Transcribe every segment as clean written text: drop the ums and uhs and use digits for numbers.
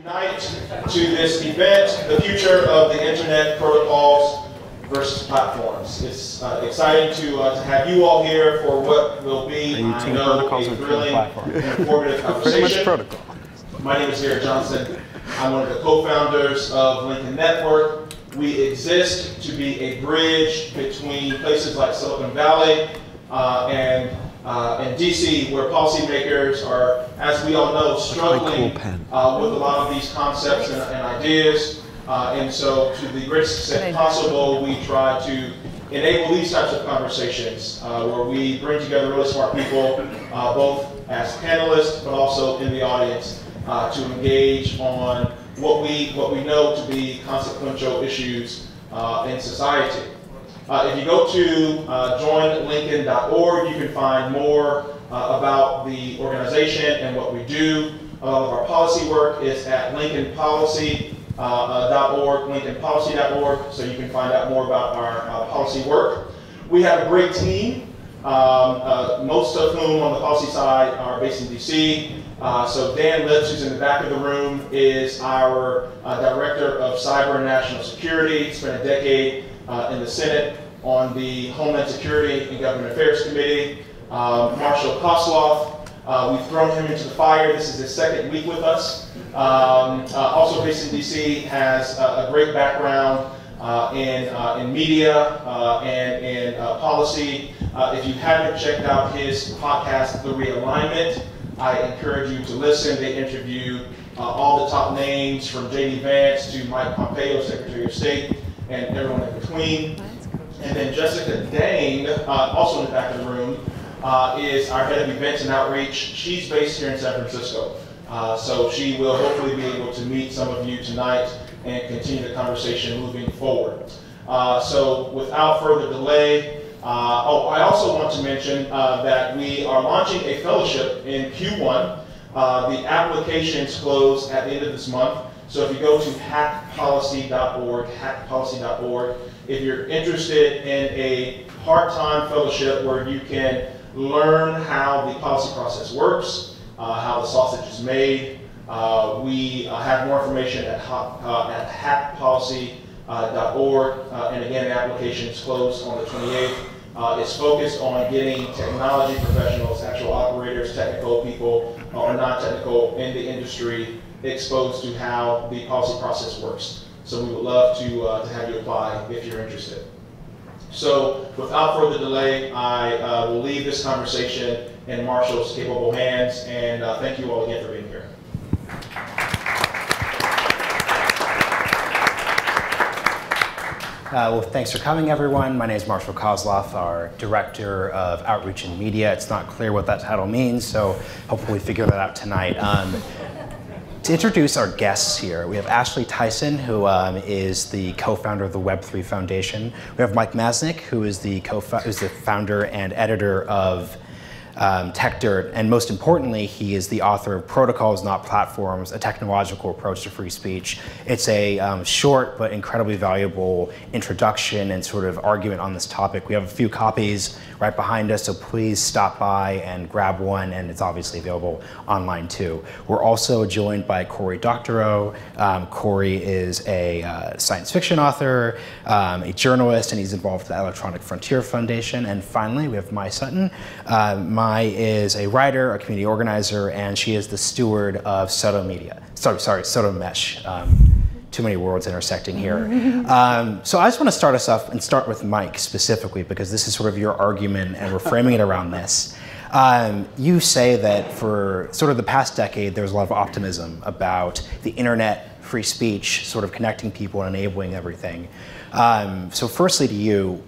Tonight to this event, the future of the internet protocols versus platforms. It's exciting to have you all here for what will be, I know, a thrilling and informative conversation. My name is Garrett Johnson. I'm one of the co-founders of Lincoln Network. We exist to be a bridge between places like Silicon Valley and DC, where policymakers are, as we all know, struggling with a lot of these concepts and ideas. And so, to the greatest extent possible, we try to enable these types of conversations where we bring together really smart people, both as panelists, but also in the audience, to engage on what we know to be consequential issues in society. If you go to joinlincoln.org, you can find more about the organization and what we do. Our policy work is at lincolnpolicy.org, lincolnpolicy.org, so you can find out more about our policy work. We have a great team, most of whom on the policy side are based in DC. So Dan Lips, who's in the back of the room, is our Director of Cyber and National Security. Spent a decade in the Senate on the Homeland Security and Government Affairs Committee. Marshall Kosloff, we've thrown him into the fire. This is his second week with us. Also based in DC, has a great background in media and in policy. If you haven't checked out his podcast, The Realignment, I encourage you to listen. They interview all the top names from J.D. Vance to Mike Pompeo, Secretary of State, and everyone in between. And then Jessica Dane, also in the back of the room, is our head of events and outreach. She's based here in San Francisco. So she will hopefully be able to meet some of you tonight and continue the conversation moving forward. So without further delay, I also want to mention that we are launching a fellowship in Q1. The applications close at the end of this month. So if you go to hackpolicy.org, if you're interested in a part-time fellowship where you can learn how the policy process works, how the sausage is made, we have more information at hackpolicy.org. And again, the applications close on the 28th. It's focused on getting technology professionals, actual operators, technical people, or non-technical in the industry exposed to how the policy process works. So we would love to have you apply if you're interested. So without further delay, I will leave this conversation in Marshall's capable hands, and thank you all again for being here. Well, thanks for coming, everyone. My name is Marshall Kosloff, our Director of Outreach and Media. It's not clear what that title means, so hopefully we figure that out tonight. To introduce our guests here, we have Ashley Tyson, who is the co-founder of the Web3 Foundation. We have Mike Masnick, who is the founder and editor of Techdirt, and most importantly, he is the author of Protocols, Not Platforms, a technological approach to free speech. It's a short but incredibly valuable introduction and sort of argument on this topic. We have a few copies right behind us, so please stop by and grab one, and it's obviously available online too. We're also joined by Cory Doctorow. Cory is a science fiction author, a journalist, and he's involved with the Electronic Frontier Foundation. And finally, we have Sutton. Mai is a writer, a community organizer, and she is the steward of Sudo Media. Sudo Mesh. Too many words intersecting here. So I just want to start us off and start with Mike specifically, because this is sort of your argument and we're framing it around this. You say that for sort of the past decade, there was a lot of optimism about the internet, free speech, sort of connecting people and enabling everything. So firstly to you,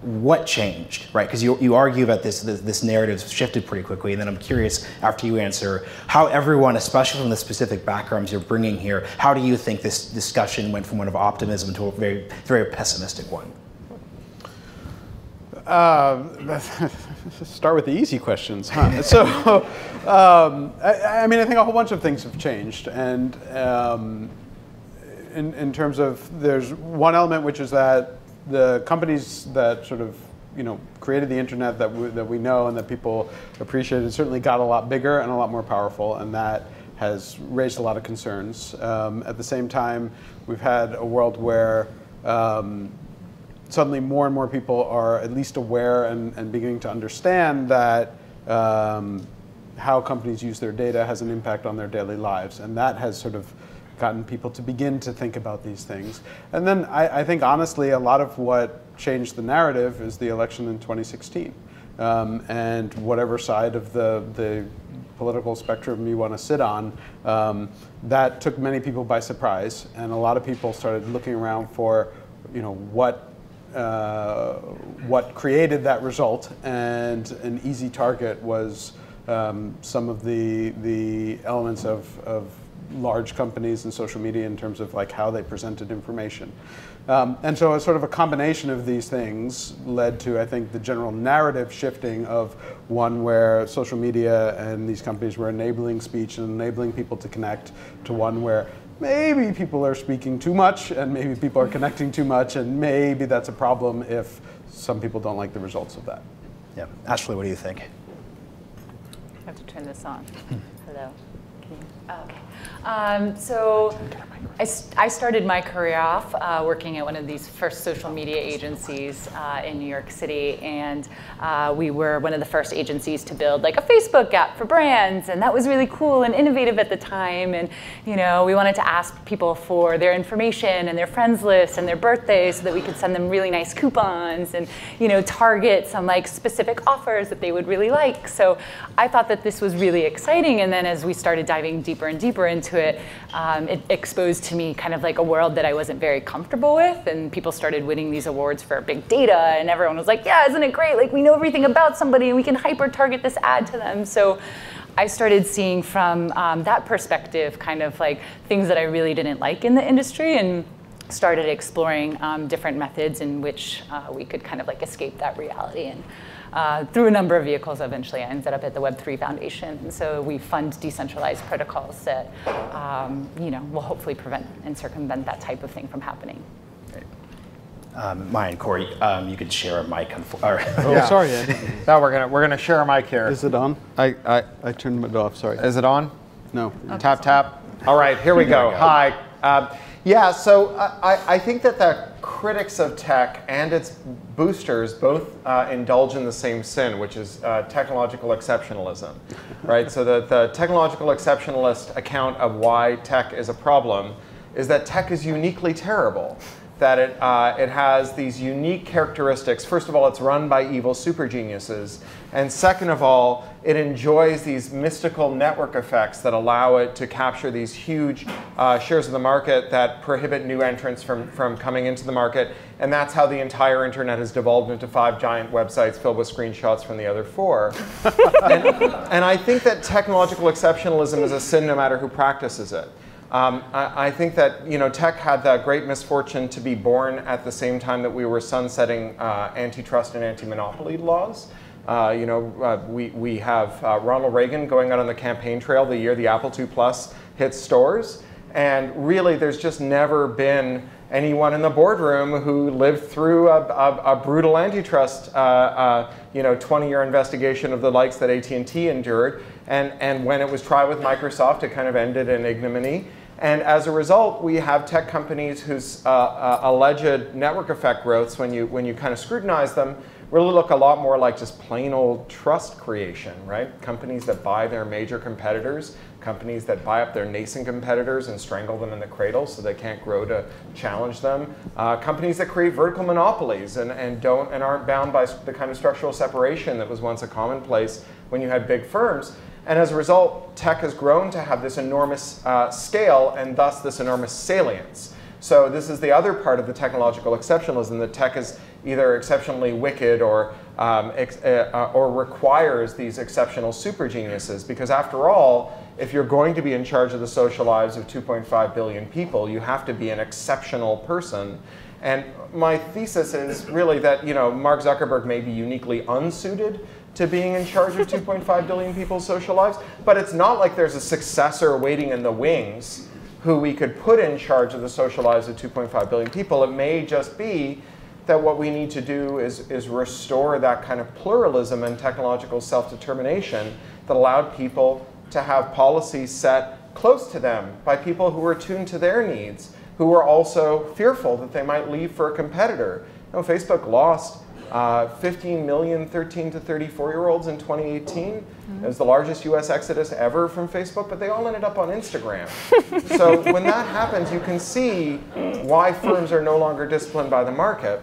what changed, right? Because you argue about this narrative shifted pretty quickly, and then I'm curious, after you answer, how everyone, especially from the specific backgrounds you're bringing here, how do you think this discussion went from one of optimism to a very, very pessimistic one? Start with the easy questions, huh? So, I mean, I think a whole bunch of things have changed, and in terms of, there's one element which is that the companies that sort of, created the internet that we know and that people appreciated certainly got a lot bigger and a lot more powerful, and that has raised a lot of concerns. At the same time, we've had a world where suddenly more and more people are at least aware and beginning to understand that how companies use their data has an impact on their daily lives. And that has sort of gotten people to begin to think about these things. And then I think, honestly, a lot of what changed the narrative is the election in 2016. And whatever side of the political spectrum you want to sit on, that took many people by surprise. And a lot of people started looking around for, what created that result. And an easy target was some of the elements of large companies and social media in terms of like how they presented information. And so a sort of a combination of these things led to, I think, the general narrative shifting of one where social media and these companies were enabling speech and enabling people to connect, to one where maybe people are speaking too much and maybe people are connecting too much, and maybe that's a problem if some people don't like the results of that. Yeah. Ashley, what do you think? I have to turn this on. Hello. Can you? Oh, okay. So I started my career off working at one of these first social media agencies in New York City, and we were one of the first agencies to build like a Facebook app for brands, and that was really cool and innovative at the time. And we wanted to ask people for their information and their friends list and their birthdays so that we could send them really nice coupons and target some like specific offers that they would really like. So I thought that this was really exciting, and then as we started diving deeper and deeper into it, it exposed to me kind of like a world that I wasn't very comfortable with, and people started winning these awards for big data, and everyone was like, yeah, isn't it great? Like, we know everything about somebody and we can hyper-target this ad to them. So I started seeing from that perspective kind of like things that I really didn't like in the industry, and started exploring different methods in which we could kind of like escape that reality. And through a number of vehicles, eventually I ended up at the Web3 Foundation. And so we fund decentralized protocols that will hopefully prevent and circumvent that type of thing from happening. Maya and Cory, you could share a mic. Sorry. No, we're gonna share a mic here. Is it on? I turned it off, sorry. Is it on? No. Tap, tap. All right, here we go. Hi. So I think that the critics of tech and its boosters both indulge in the same sin, which is technological exceptionalism, right? So the technological exceptionalist account of why tech is a problem is that tech is uniquely terrible, that it has these unique characteristics. First of all, it's run by evil super geniuses. And second of all, it enjoys these mystical network effects that allow it to capture these huge shares of the market that prohibit new entrants from coming into the market. And that's how the entire internet has devolved into 5 giant websites filled with screenshots from the other 4. and I think that technological exceptionalism is a sin no matter who practices it. I think that tech had the great misfortune to be born at the same time that we were sunsetting antitrust and anti-monopoly laws. We have Ronald Reagan going out on the campaign trail the year the Apple II Plus hit stores, and really there's just never been anyone in the boardroom who lived through a brutal antitrust 20-year investigation of the likes that AT&T endured. And when it was tried with Microsoft, it kind of ended in ignominy. And as a result, we have tech companies whose alleged network effect growths, when you kind of scrutinize them, really look a lot more like just plain old trust creation, right? Companies that buy their major competitors, companies that buy up their nascent competitors and strangle them in the cradle so they can't grow to challenge them, companies that create vertical monopolies and aren't bound by the kind of structural separation that was once a commonplace when you had big firms. And as a result, tech has grown to have this enormous scale and thus this enormous salience. So this is the other part of the technological exceptionalism, that tech is either exceptionally wicked or requires these exceptional super geniuses. Because after all, if you're going to be in charge of the social lives of 2.5 billion people, you have to be an exceptional person. And my thesis is really that Mark Zuckerberg may be uniquely unsuited to being in charge of 2.5 billion people's social lives, but it's not like there's a successor waiting in the wings who we could put in charge of the social lives of 2.5 billion people. It may just be that what we need to do is restore that kind of pluralism and technological self-determination that allowed people to have policies set close to them by people who were attuned to their needs, who were also fearful that they might leave for a competitor. You know, Facebook lost 15 million 13 to 34-year-olds in 2018. It was the largest US exodus ever from Facebook, but they all ended up on Instagram. So when that happens, you can see why firms are no longer disciplined by the market.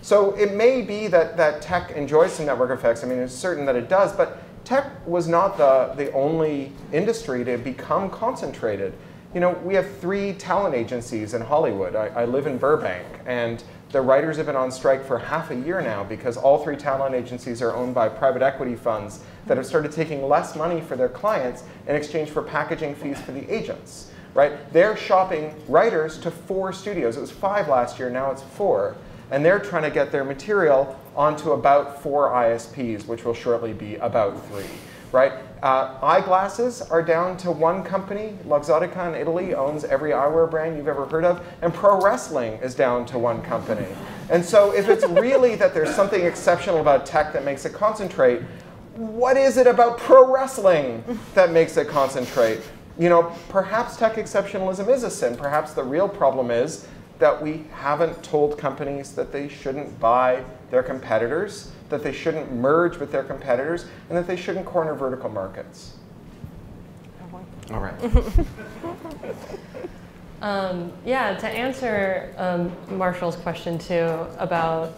So it may be that tech enjoys some network effects. I mean, it's certain that it does, but tech was not the only industry to become concentrated. You know, we have 3 talent agencies in Hollywood. I live in Burbank, and the writers have been on strike for half a year now because all 3 talent agencies are owned by private equity funds that have started taking less money for their clients in exchange for packaging fees for the agents, right? They're shopping writers to 4 studios. It was 5 last year, now it's 4. And they're trying to get their material onto about 4 ISPs, which will shortly be about 3, right? Eyeglasses are down to 1 company. Luxottica in Italy owns every eyewear brand you've ever heard of. And pro wrestling is down to 1 company. And so if it's really that there's something exceptional about tech that makes it concentrate, what is it about pro wrestling that makes it concentrate? You know, perhaps tech exceptionalism is a sin. Perhaps the real problem is that we haven't told companies that they shouldn't buy their competitors, that they shouldn't merge with their competitors, and that they shouldn't corner vertical markets. All right. Yeah, to answer Marshall's question too about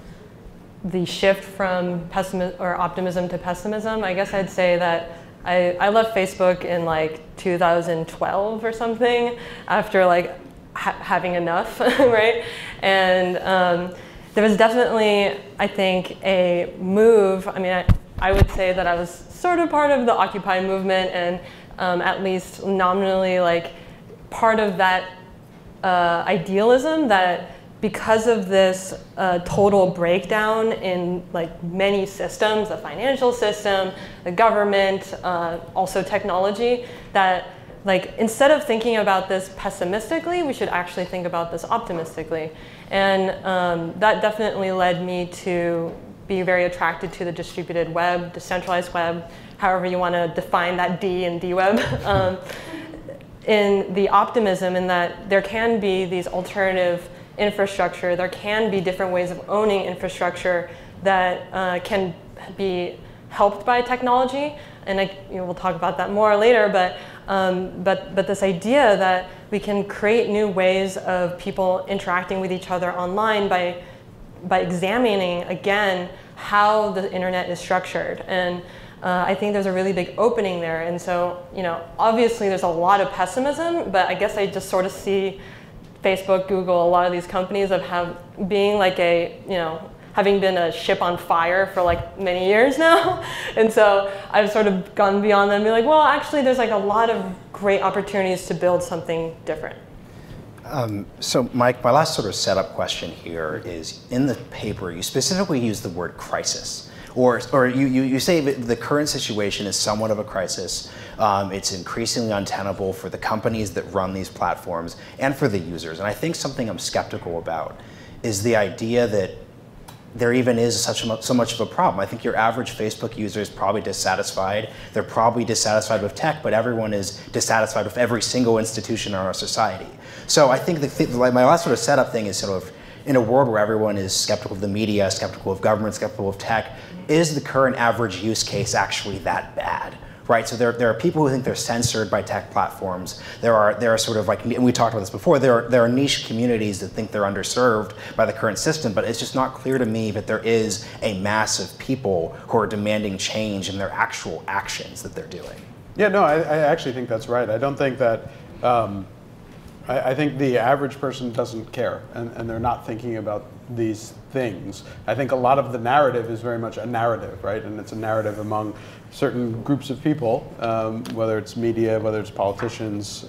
the shift from optimism to pessimism, I guess I'd say that I left Facebook in like 2012 or something after like having enough, right? And there was definitely, I think, a move. I mean, I would say that I was sort of part of the Occupy movement and at least nominally like part of that idealism that because of this total breakdown in like many systems, the financial system, the government, also technology, that like instead of thinking about this pessimistically, we should actually think about this optimistically. And that definitely led me to be very attracted to the distributed web, decentralized web, however you want to define that D in D-Web. In the optimism in that there can be these alternative infrastructure, there can be different ways of owning infrastructure that can be helped by technology. And we'll talk about that more later, but this idea that we can create new ways of people interacting with each other online by examining, again, how the internet is structured. And I think there's a really big opening there. And so, you know, obviously there's a lot of pessimism, but I guess I just sort of see Facebook, Google, a lot of these companies of being like a, you know, having been a ship on fire for like many years now. And so I've sort of gone beyond them and be like, well, actually there's like a lot of great opportunities to build something different. So Mike, my last sort of setup question here is, in the paper, you specifically use the word crisis. Or you say that the current situation is somewhat of a crisis. It's increasingly untenable for the companies that run these platforms and for the users. And I think something I'm skeptical about is the idea that there even is so much of a problem. I think your average Facebook user is probably dissatisfied. They're probably dissatisfied with tech, but everyone is dissatisfied with every single institution in our society. So I think my last sort of setup thing is sort of, in a world where everyone is skeptical of the media, skeptical of government, skeptical of tech, is the current average use case actually that bad? Right, so there are people who think they're censored by tech platforms. There are sort of like, and we talked about this before, there are niche communities that think they're underserved by the current system, but it's just not clear to me that there is a mass of people who are demanding change in their actual actions that they're doing. Yeah, no, I actually think that's right. I don't think that, I think the average person doesn't care, and they're not thinking about these things. I think a lot of the narrative is very much a narrative, right? And it's a narrative among certain groups of people, whether it's media, whether it's politicians.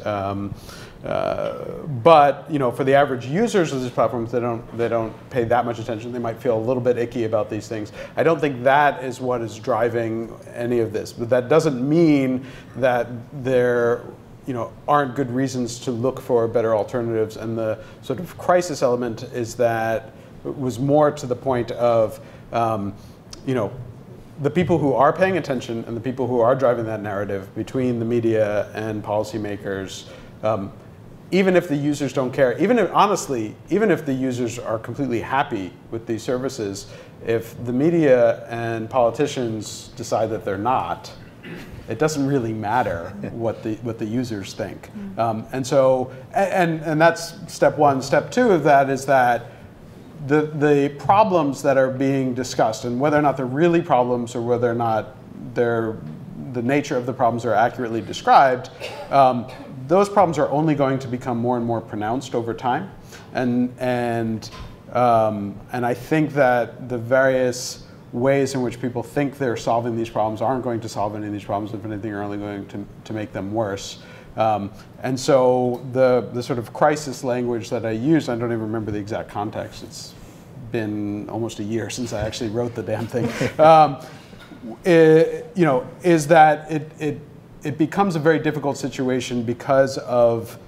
But you know, for the average users of these platforms, they don't pay that much attention. They might feel a little bit icky about these things. I don't think that is what is driving any of this. But that doesn't mean that there aren't good reasons to look for better alternatives. And the sort of crisis element is that it was more to the point of, the people who are paying attention and the people who are driving that narrative between the media and policymakers, even if the users don't care, honestly, even if the users are completely happy with these services, if the media and politicians decide that they're not, it doesn't really matter what the users think. And so, and that's step one. Step two of that is that the problems that are being discussed, and whether or not they're really problems or whether or not the nature of the problems are accurately described, those problems are only going to become more and more pronounced over time. And I think that the various ways in which people think they're solving these problems aren't going to solve any of these problems. If anything, are only going to make them worse. And so the sort of crisis language that I use, I don't even remember the exact context. It's been almost a year since I actually wrote the damn thing. Is that it becomes a very difficult situation because of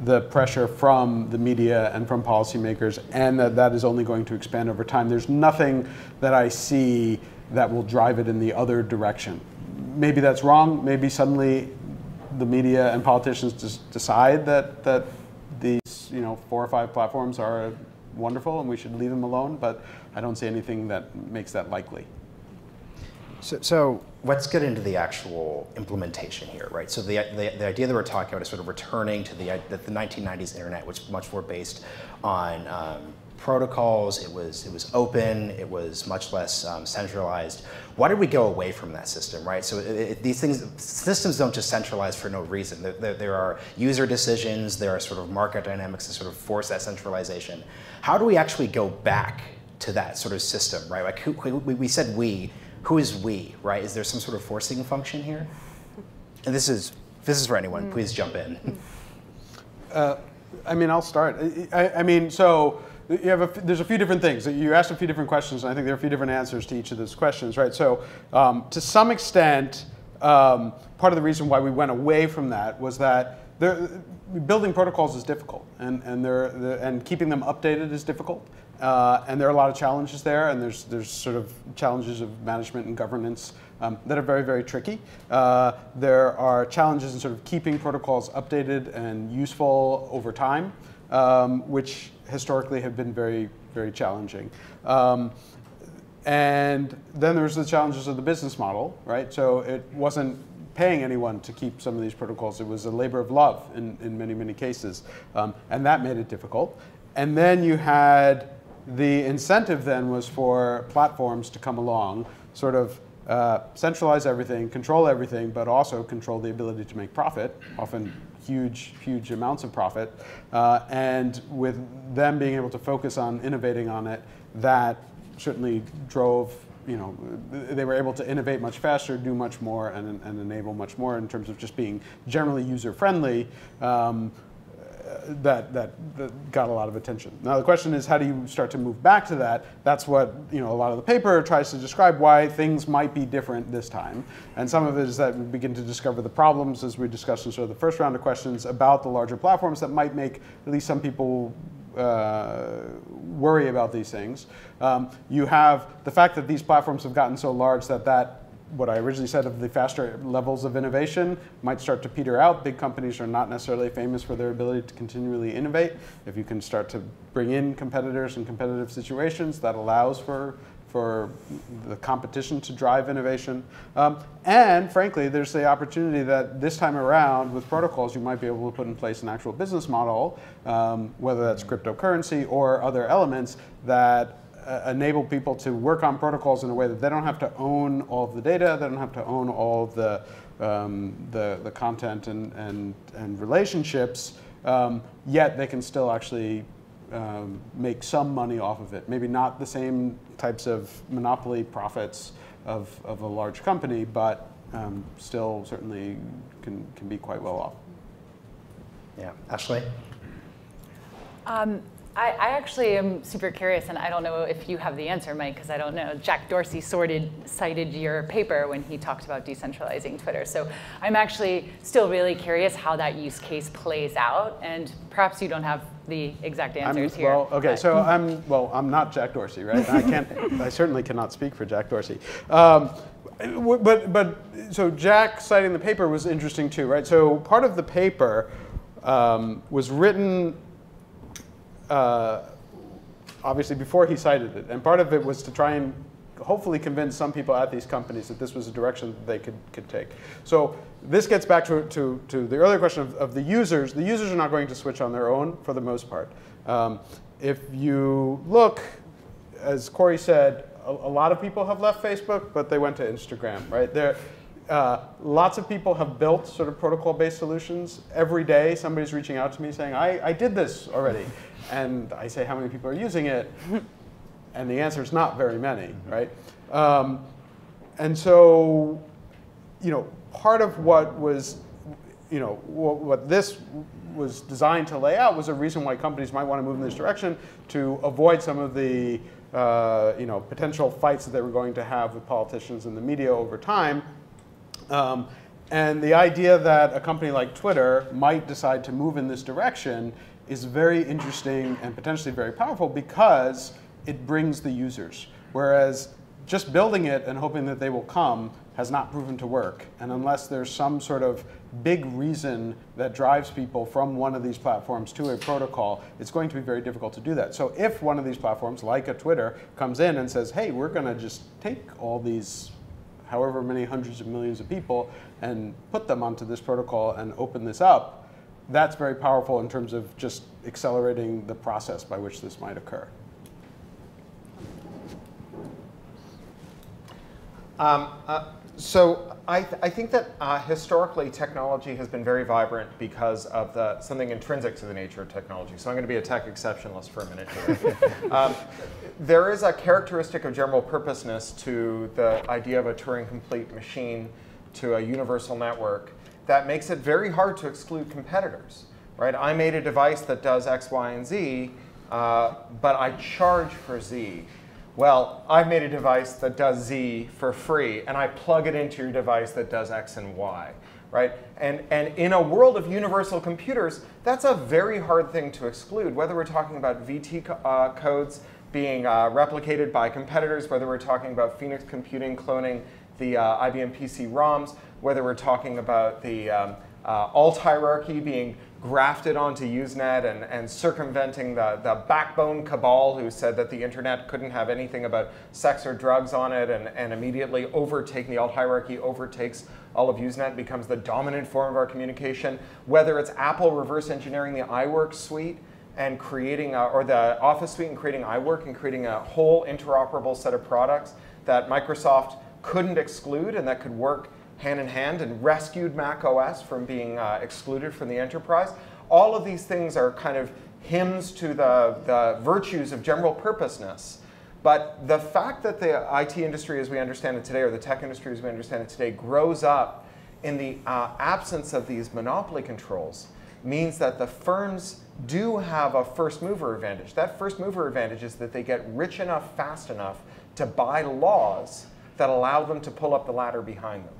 the pressure from the media and from policymakers, and that is only going to expand over time. There's nothing that I see that will drive it in the other direction. Maybe that's wrong. Maybe suddenly the media and politicians just decide that these 4 or 5 platforms are wonderful and we should leave them alone, but I don't see anything that makes that likely. So let's get into the actual implementation here, right? So the idea that we're talking about is sort of returning to the 1990s internet, which was much more based on protocols. It was open. It was much less centralized. Why did we go away from that system, right? So systems don't just centralize for no reason. There are user decisions. There are sort of market dynamics that sort of force that centralization. How do we actually go back to that sort of system, right? Like we said we. Who is we, right? Is there some sort of forcing function here? And this is for anyone. Please jump in. I mean, I'll start. So there's a few different things. You asked a few different questions, and I think there are a few different answers to each of those questions, right? So to some extent, part of the reason why we went away from that was that building protocols is difficult, and keeping them updated is difficult. And there are a lot of challenges there, and there's sort of challenges of management and governance that are very, very tricky. There are challenges in sort of keeping protocols updated and useful over time, which historically have been very, very challenging. And then there's the challenges of the business model, right? So it wasn't paying anyone to keep some of these protocols. It was a labor of love in many, many cases. And that made it difficult. And then you had the incentive then was for platforms to come along, sort of centralize everything, control everything, but also control the ability to make profit, often huge, huge amounts of profit. And with them being able to focus on innovating on it, that certainly drove, they were able to innovate much faster, do much more, and enable much more in terms of just being generally user-friendly. That got a lot of attention. Now the question is, how do you start to move back to that? That's what a lot of the paper tries to describe, why things might be different this time. And some of it is that we begin to discover the problems, as we discussed in sort of the first round of questions, about the larger platforms that might make at least some people worry about these things. You have the fact that these platforms have gotten so large that what I originally said of the faster levels of innovation might start to peter out. Big companies are not necessarily famous for their ability to continually innovate. If you can start to bring in competitors in competitive situations, that allows for the competition to drive innovation. And frankly, there's the opportunity that this time around with protocols, you might be able to put in place an actual business model, whether that's cryptocurrency or other elements that enable people to work on protocols in a way that they don't have to own all of the data, they don't have to own all of the content and relationships, yet they can still actually make some money off of it. Maybe not the same types of monopoly profits of a large company, but still certainly can be quite well off. Yeah, Ashley? I actually am super curious, and I don't know if you have the answer, Mike, because I don't know. Jack Dorsey cited your paper when he talked about decentralizing Twitter. So I'm actually still really curious how that use case plays out, and perhaps you don't have the exact answers here. Well, okay, so I'm not Jack Dorsey, right? I certainly cannot speak for Jack Dorsey. So Jack citing the paper was interesting too, right? So part of the paper was written obviously before he cited it, and part of it was to try and hopefully convince some people at these companies that this was a direction that they could take. So this gets back to the earlier question of the users. The users are not going to switch on their own for the most part. If you look, as Cory said, a lot of people have left Facebook, but they went to Instagram, right? Lots of people have built sort of protocol-based solutions. Every day, somebody's reaching out to me saying, I did this already. And I say, how many people are using it? And the answer is not very many, right? And so, part of what was, what this was designed to lay out was a reason why companies might want to move in this direction to avoid some of the potential fights that they were going to have with politicians and the media over time. And the idea that a company like Twitter might decide to move in this direction is very interesting and potentially very powerful because it brings the users. Whereas just building it and hoping that they will come has not proven to work. And unless there's some sort of big reason that drives people from one of these platforms to a protocol, it's going to be very difficult to do that. So if one of these platforms, like a Twitter, comes in and says, hey, we're going to just take all these however many hundreds of millions of people and put them onto this protocol and open this up, that's very powerful in terms of just accelerating the process by which this might occur. So I think that historically technology has been very vibrant because of something intrinsic to the nature of technology. So I'm going to be a tech exceptionalist for a minute here. There is a characteristic of general purposeness to the idea of a Turing-complete machine to a universal network that makes it very hard to exclude competitors. Right? I made a device that does X, Y, and Z, but I charge for Z. Well, I've made a device that does Z for free, and I plug it into your device that does X and Y, right? And in a world of universal computers, that's a very hard thing to exclude, whether we're talking about VT codes being replicated by competitors, whether we're talking about Phoenix Computing cloning the IBM PC ROMs, whether we're talking about the alt hierarchy being grafted onto Usenet and circumventing the backbone cabal who said that the internet couldn't have anything about sex or drugs on it and immediately overtaking the alt hierarchy, overtakes all of Usenet, becomes the dominant form of our communication. Whether it's Apple reverse engineering the iWork suite and creating, or the Office suite and creating iWork and creating a whole interoperable set of products that Microsoft couldn't exclude and that could work hand in hand and rescued Mac OS from being excluded from the enterprise. All of these things are kind of hymns to the virtues of general purposeness. But the fact that the IT industry as we understand it today, or the tech industry as we understand it today, grows up in the absence of these monopoly controls means that the firms do have a first mover advantage. That first mover advantage is that they get rich enough fast enough to buy laws that allow them to pull up the ladder behind them.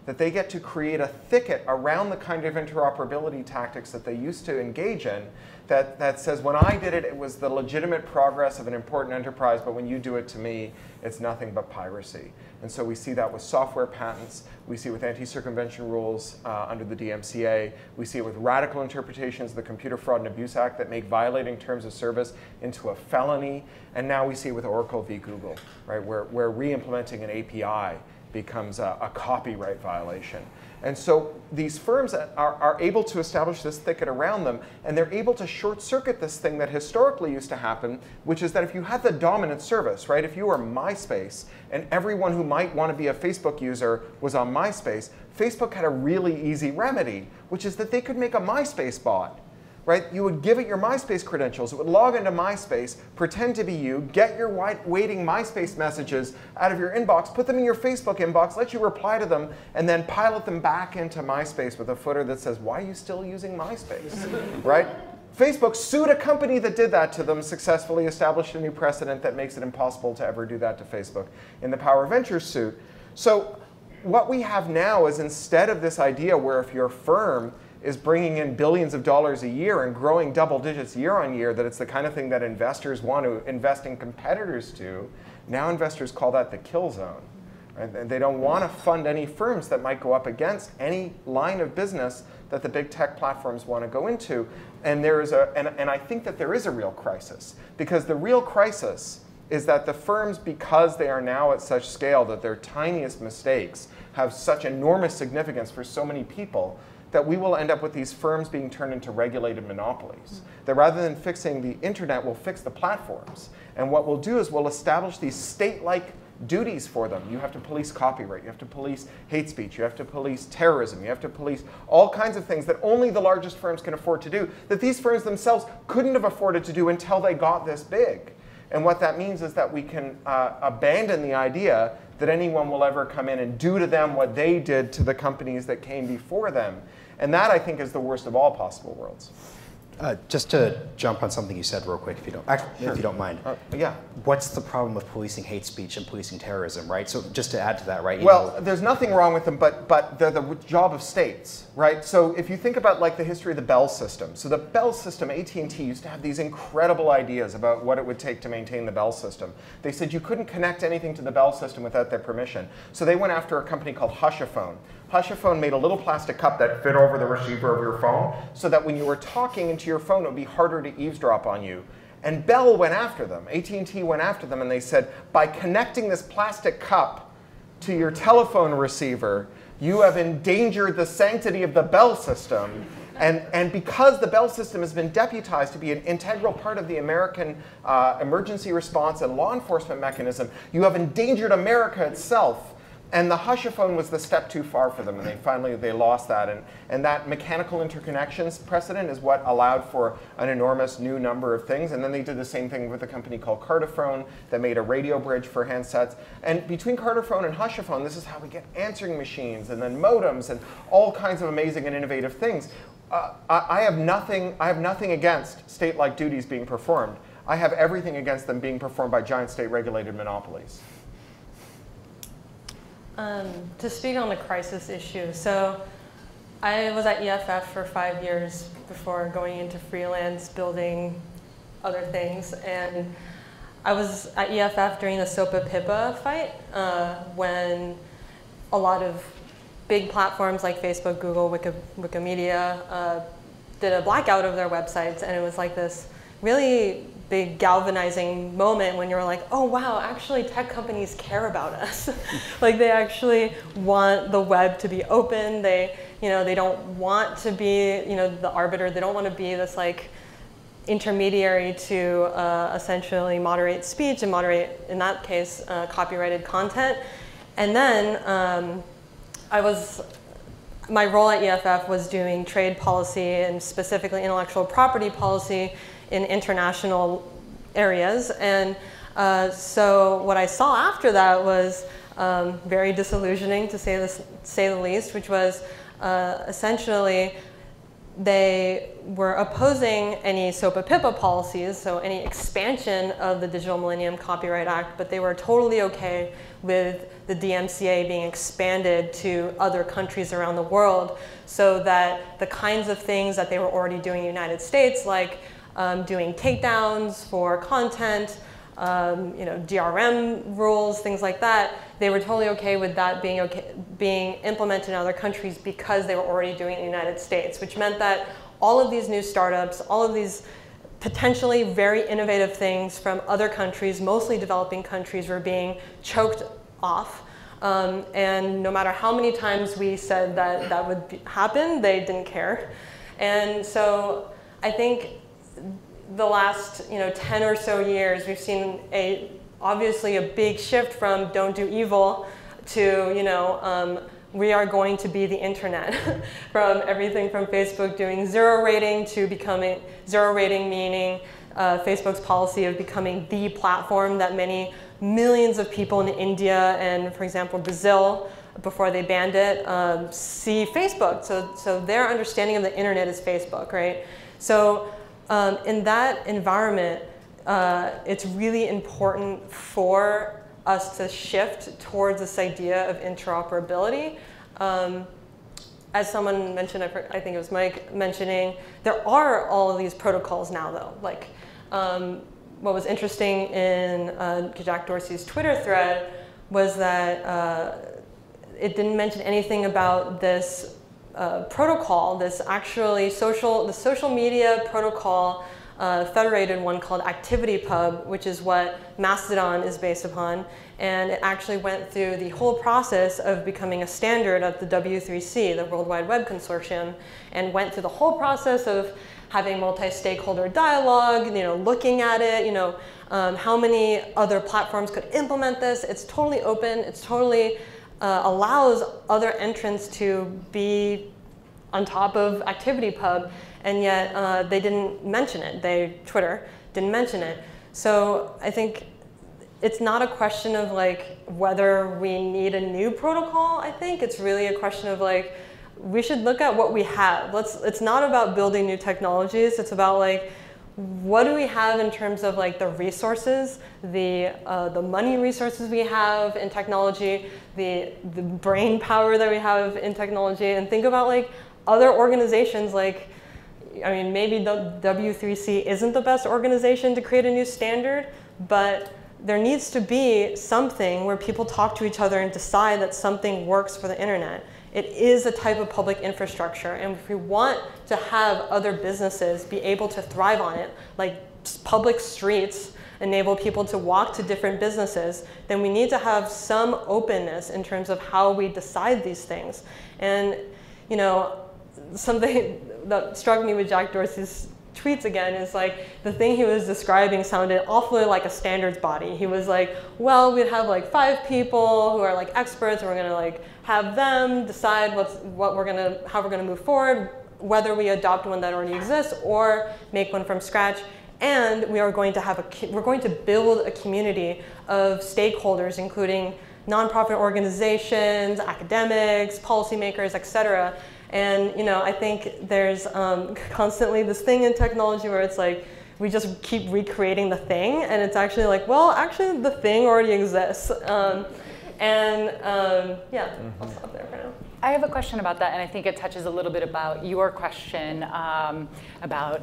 That they get to create a thicket around the kind of interoperability tactics that they used to engage in that says, when I did it, it was the legitimate progress of an important enterprise, but when you do it to me, it's nothing but piracy. And so we see that with software patents. We see it with anti-circumvention rules under the DMCA. We see it with radical interpretations of the Computer Fraud and Abuse Act that make violating terms of service into a felony. And now we see it with Oracle v. Google, right, where re-implementing an API becomes a copyright violation. And so these firms are able to establish this thicket around them, and they're able to short circuit this thing that historically used to happen, which is that if you had the dominant service, right, if you were MySpace and everyone who might want to be a Facebook user was on MySpace, Facebook had a really easy remedy, which is that they could make a MySpace bot. Right? You would give it your MySpace credentials. It would log into MySpace, pretend to be you, get your waiting MySpace messages out of your inbox, put them in your Facebook inbox, let you reply to them, and then pilot them back into MySpace with a footer that says, why are you still using MySpace? Right? Facebook sued a company that did that to them, successfully established a new precedent that makes it impossible to ever do that to Facebook in the Power Ventures suit. So what we have now is, instead of this idea where if your firm is bringing in billions of dollars a year and growing double digits year on year, that it's the kind of thing that investors want to invest in competitors to, now investors call that the kill zone. And they don't want to fund any firms that might go up against any line of business that the big tech platforms want to go into. And I think that there is a real crisis, because the real crisis is that the firms, because they are now at such scale that their tiniest mistakes have such enormous significance for so many people, that we will end up with these firms being turned into regulated monopolies. That rather than fixing the internet, we'll fix the platforms. And what we'll do is we'll establish these state-like duties for them. You have to police copyright, you have to police hate speech, you have to police terrorism, you have to police all kinds of things that only the largest firms can afford to do, that these firms themselves couldn't have afforded to do until they got this big. And what that means is that we can abandon the idea that anyone will ever come in and do to them what they did to the companies that came before them. And that, I think, is the worst of all possible worlds. Just to jump on something you said real quick, if you don't mind. Yeah. What's the problem with policing hate speech and policing terrorism, right? So just to add to that, right? There's nothing wrong with them, but they're the job of states, right? So if you think about like the history of the Bell system, so the Bell system, AT&T used to have these incredible ideas about what it would take to maintain the Bell system. They said you couldn't connect anything to the Bell system without their permission. So they went after a company called Hushaphone. Hushaphone made a little plastic cup that fit over the receiver of your phone so that when you were talking into your phone, it would be harder to eavesdrop on you. And Bell went after them. AT&T went after them, and they said, by connecting this plastic cup to your telephone receiver, you have endangered the sanctity of the Bell system. And because the Bell system has been deputized to be an integral part of the American emergency response and law enforcement mechanism, you have endangered America itself. And the Hushaphone was the step too far for them, and they lost that. And that mechanical interconnections precedent is what allowed for an enormous new number of things. And then they did the same thing with a company called Cartophone that made a radio bridge for handsets. And between Cartophone and Hushaphone, this is how we get answering machines and then modems and all kinds of amazing and innovative things. I have nothing against state-like duties being performed. I have everything against them being performed by giant state-regulated monopolies. To speak on the crisis issue, so I was at EFF for 5 years before going into freelance, building other things, and I was at EFF during the SOPA-PIPA fight when a lot of big platforms like Facebook, Google, Wikimedia did a blackout of their websites, and it was like this really big galvanizing moment when you're like, oh wow, actually tech companies care about us. Like they actually want the web to be open. They don't want to be, the arbiter. They don't want to be this like intermediary to essentially moderate speech and moderate, in that case, copyrighted content. And then my role at EFF was doing trade policy and specifically intellectual property policy in international areas. And so what I saw after that was very disillusioning, to say the least, which was essentially they were opposing any SOPA-PIPA policies, so any expansion of the Digital Millennium Copyright Act, but they were totally okay with the DMCA being expanded to other countries around the world, so that the kinds of things that they were already doing in the United States, like doing takedowns for content, DRM rules, things like that, they were totally okay with that being implemented in other countries because they were already doing it in the United States, which meant that all of these new startups, all of these potentially very innovative things from other countries, mostly developing countries, were being choked off. And no matter how many times we said that that would happen, they didn't care. And so I think the last 10 or so years, we've seen obviously a big shift from don't do evil to we are going to be the internet. From everything from Facebook doing zero rating to becoming zero rating, meaning Facebook's policy of becoming the platform that many millions of people in India and, for example, Brazil, before they banned it, see Facebook. So their understanding of the internet is Facebook, right? So in that environment, it's really important for us to shift towards this idea of interoperability. As someone mentioned, I think it was Mike mentioning, there are all of these protocols now, though. Like, what was interesting in Jack Dorsey's Twitter thread was that it didn't mention anything about this protocol, this actually the social media protocol, federated one called ActivityPub, which is what Mastodon is based upon. And it actually went through the whole process of becoming a standard at the W3C, the World Wide Web Consortium, and went through the whole process of having multi-stakeholder dialogue, looking at it, how many other platforms could implement this. It's totally open. It's totally allows other entrants to be on top of ActivityPub, and yet they didn't mention it. Twitter didn't mention it. So I think it's not a question of whether we need a new protocol. I think it's really a question of we should look at what we have. It's not about building new technologies. It's about what do we have in terms of the resources, the money resources we have in technology, the brain power that we have in technology, and think about other organizations maybe the W3C isn't the best organization to create a new standard, but there needs to be something where people talk to each other and decide that something works for the internet. It is a type of public infrastructure, and if we want to have other businesses be able to thrive on it, like public streets enable people to walk to different businesses, then we need to have some openness in terms of how we decide these things. And something that struck me with Jack Dorsey's tweets again is the thing he was describing sounded awfully like a standards body. He was well, we'd have 5 people who are experts, and we're gonna have them decide how we're gonna move forward, whether we adopt one that already exists or make one from scratch. And we are going to we're going to build a community of stakeholders, including nonprofit organizations, academics, policymakers, etc. And I think there's constantly this thing in technology where it's we just keep recreating the thing, and it's actually well, actually the thing already exists. Yeah, I'll stop there for now. I have a question about that, and I think it touches a little bit about your question about,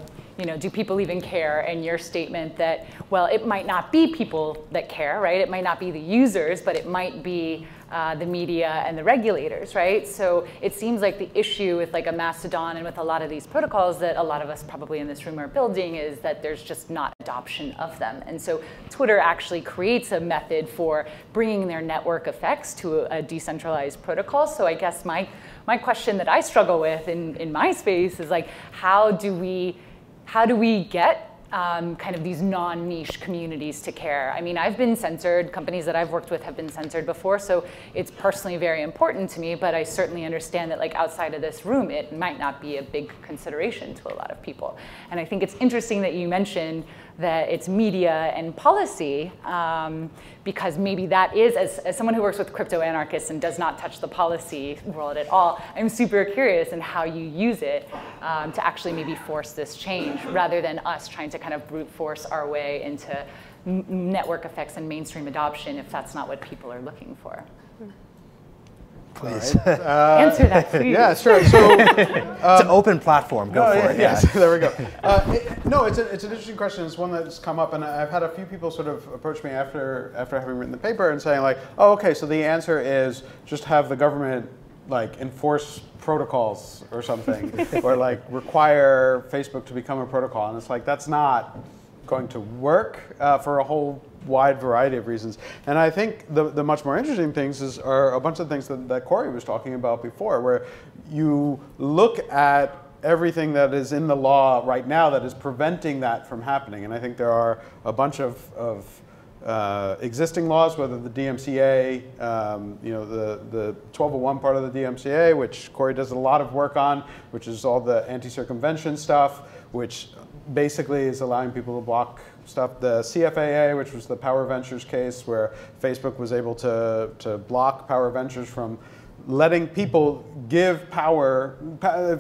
do people even care? And your statement that, well, it might not be people that care, right? It might not be the users, but it might be the media and the regulators, right? So it seems like the issue with a Mastodon and with a lot of these protocols that a lot of us probably in this room are building is that there's just not adoption of them. And so Twitter actually creates a method for bringing their network effects to a decentralized protocol. So I guess my question that I struggle with in my space is how do we get kind of these non-niche communities to care? I mean, I've been censored. Companies that I've worked with have been censored before, so it's personally very important to me, but I certainly understand that outside of this room, it might not be a big consideration to a lot of people. And I think it's interesting that you mentioned that it's media and policy, because maybe that is, as someone who works with crypto anarchists and does not touch the policy world at all, I'm super curious in how you use it to actually maybe force this change, rather than us trying to kind of brute force our way into network effects and mainstream adoption if that's not what people are looking for. Please. Answer that, please. Yeah, sure. So it's an open platform. Go for it. Yes, there we go. No, it's an interesting question. It's one that's come up, and I've had a few people sort of approach me after having written the paper and saying oh, okay, so the answer is just have the government enforce protocols or something, or require Facebook to become a protocol, and it's that's not going to work for a whole wide variety of reasons. And I think the much more interesting things are a bunch of things that Cory was talking about before, where you look at everything that is in the law right now that is preventing that from happening. And I think there are a bunch of existing laws, whether the DMCA, the 1201 part of the DMCA, which Cory does a lot of work on, which is all the anti-circumvention stuff, which basically is allowing people to block stuff. The CFAA, which was the Power Ventures case, where Facebook was able to block Power Ventures from letting people give power.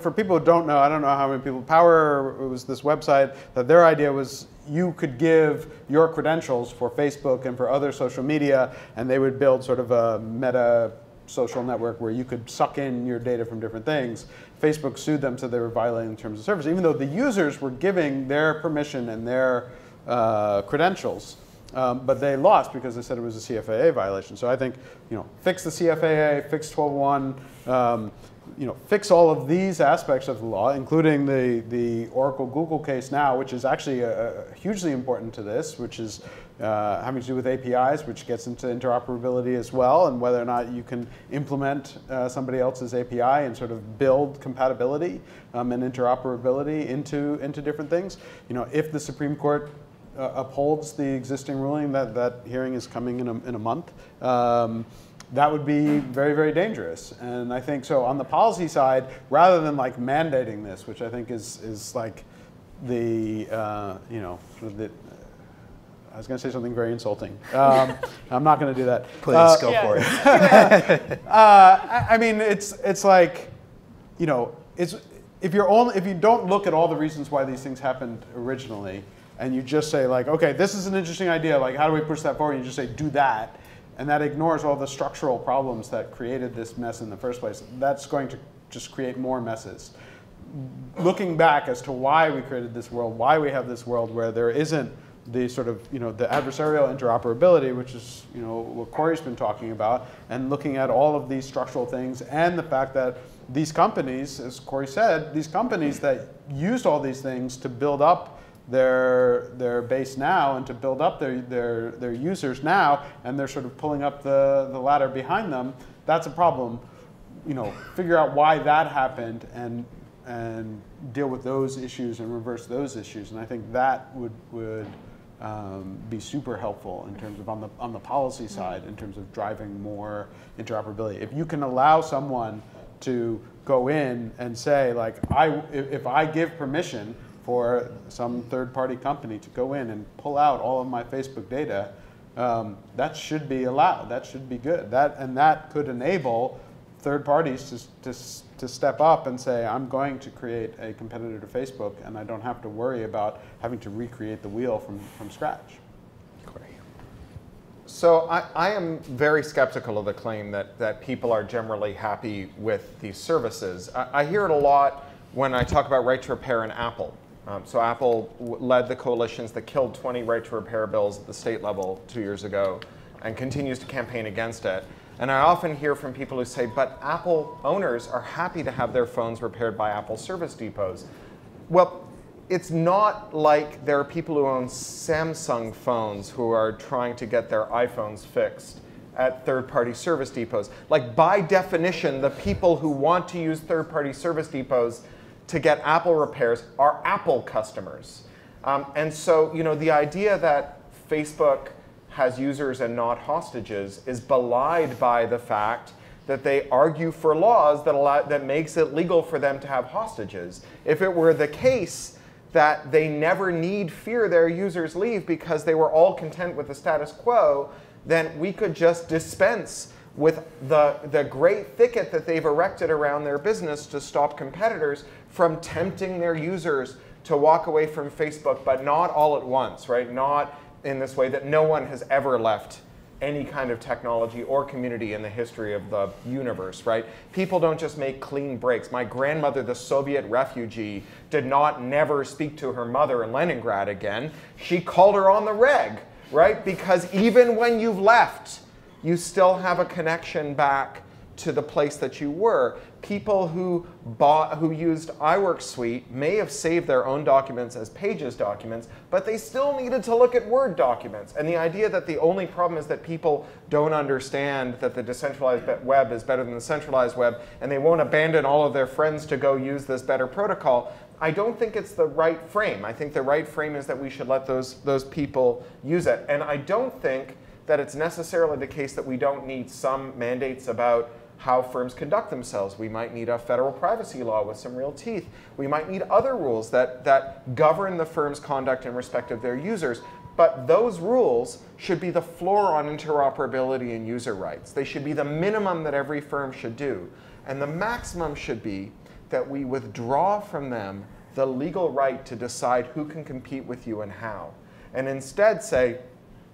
For people who don't know, I don't know how many people, Power was this website that their idea was you could give your credentials for Facebook and for other social media, and they would build sort of a meta social network where you could suck in your data from different things. Facebook sued them, so they were violating terms of service, even though the users were giving their permission and their credentials. But they lost because they said it was a CFAA violation. So I think, fix the CFAA, fix 12.1, fix all of these aspects of the law, including the Oracle-Google case now, which is actually hugely important to this, which is having to do with APIs, which gets into interoperability as well, and whether or not you can implement somebody else's API and sort of build compatibility and interoperability into different things. If the Supreme Court upholds the existing ruling, that hearing is coming in a month, that would be very, very dangerous. And I think so on the policy side, rather than like mandating this, which I think is like the, sort of the, I was going to say something very insulting. I'm not going to do that. Please go for it. I mean, it's like, if you don't look at all the reasons why these things happened originally, and you just say like, okay, this is an interesting idea. Like, how do we push that forward? And you just say, do that. And that ignores all the structural problems that created this mess in the first place. That's going to just create more messes. Looking back as to why we created this world, why we have this world where there isn't the sort of, the adversarial interoperability, which is, what Cory's been talking about, and looking at all of these structural things and the fact that these companies, as Cory said, these companies that used all these things to build up their base now and to build up their users now, and they're sort of pulling up the ladder behind them, that's a problem. Figure out why that happened and deal with those issues and reverse those issues. And I think that would be super helpful in terms of on the policy side, in terms of driving more interoperability. If you can allow someone to go in and say, like, if I give permission for some third-party company to go in and pull out all of my Facebook data, that should be allowed. That should be good. That could enable third parties to step up and say, I'm going to create a competitor to Facebook, and I don't have to worry about having to recreate the wheel from scratch. So I am very skeptical of the claim that people are generally happy with these services. I hear it a lot when I talk about right to repair in Apple. So Apple led the coalitions that killed 20 right to repair bills at the state level 2 years ago and continues to campaign against it. And I often hear from people who say, but Apple owners are happy to have their phones repaired by Apple service depots. Well, it's not like there are people who own Samsung phones who are trying to get their iPhones fixed at third-party service depots. Like, by definition, the people who want to use third-party service depots to get Apple repairs are Apple customers. And so, the idea that Facebook has users and not hostages is belied by the fact that they argue for laws that makes it legal for them to have hostages. If it were the case that they never need fear their users leave because they were all content with the status quo, then we could just dispense with the great thicket that they've erected around their business to stop competitors from tempting their users to walk away from Facebook, but not all at once, right? Not in this way that no one has ever left any kind of technology or community in the history of the universe, right? People don't just make clean breaks. My grandmother, the Soviet refugee, did not never speak to her mother in Leningrad again. She called her on the reg, right? Because even when you've left, you still have a connection back to the place that you were. People who used iWork Suite may have saved their own documents as Pages documents, but they still needed to look at Word documents. And the idea that the only problem is that people don't understand that the decentralized web is better than the centralized web, and they won't abandon all of their friends to go use this better protocol, I don't think it's the right frame. I think the right frame is that we should let those people use it. And I don't think that it's necessarily the case that we don't need some mandates about how firms conduct themselves. We might need a federal privacy law with some real teeth. We might need other rules that govern the firm's conduct in respect of their users. But those rules should be the floor on interoperability and user rights. They should be the minimum that every firm should do. And the maximum should be that we withdraw from them the legal right to decide who can compete with you and how. And instead say,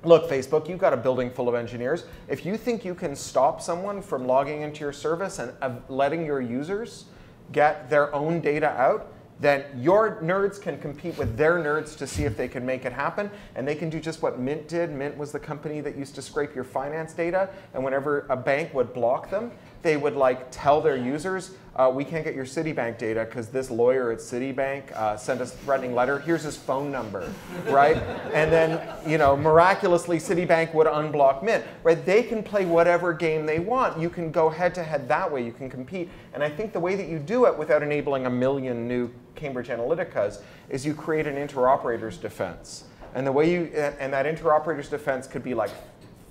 look, Facebook, you've got a building full of engineers. If you think you can stop someone from logging into your service and letting your users get their own data out, then your nerds can compete with their nerds to see if they can make it happen. And they can do just what Mint did. Mint was the company that used to scrape your finance data. And whenever a bank would block them, they would like tell their users, we can't get your Citibank data because this lawyer at Citibank sent us a threatening letter. Here's his phone number, right? And then, you know, miraculously, Citibank would unblock Mint, right? They can play whatever game they want. You can go head to head that way. You can compete. And I think the way that you do it without enabling a million new Cambridge Analyticas is you create an interoperator's defense. And the way you, and that interoperator's defense could be like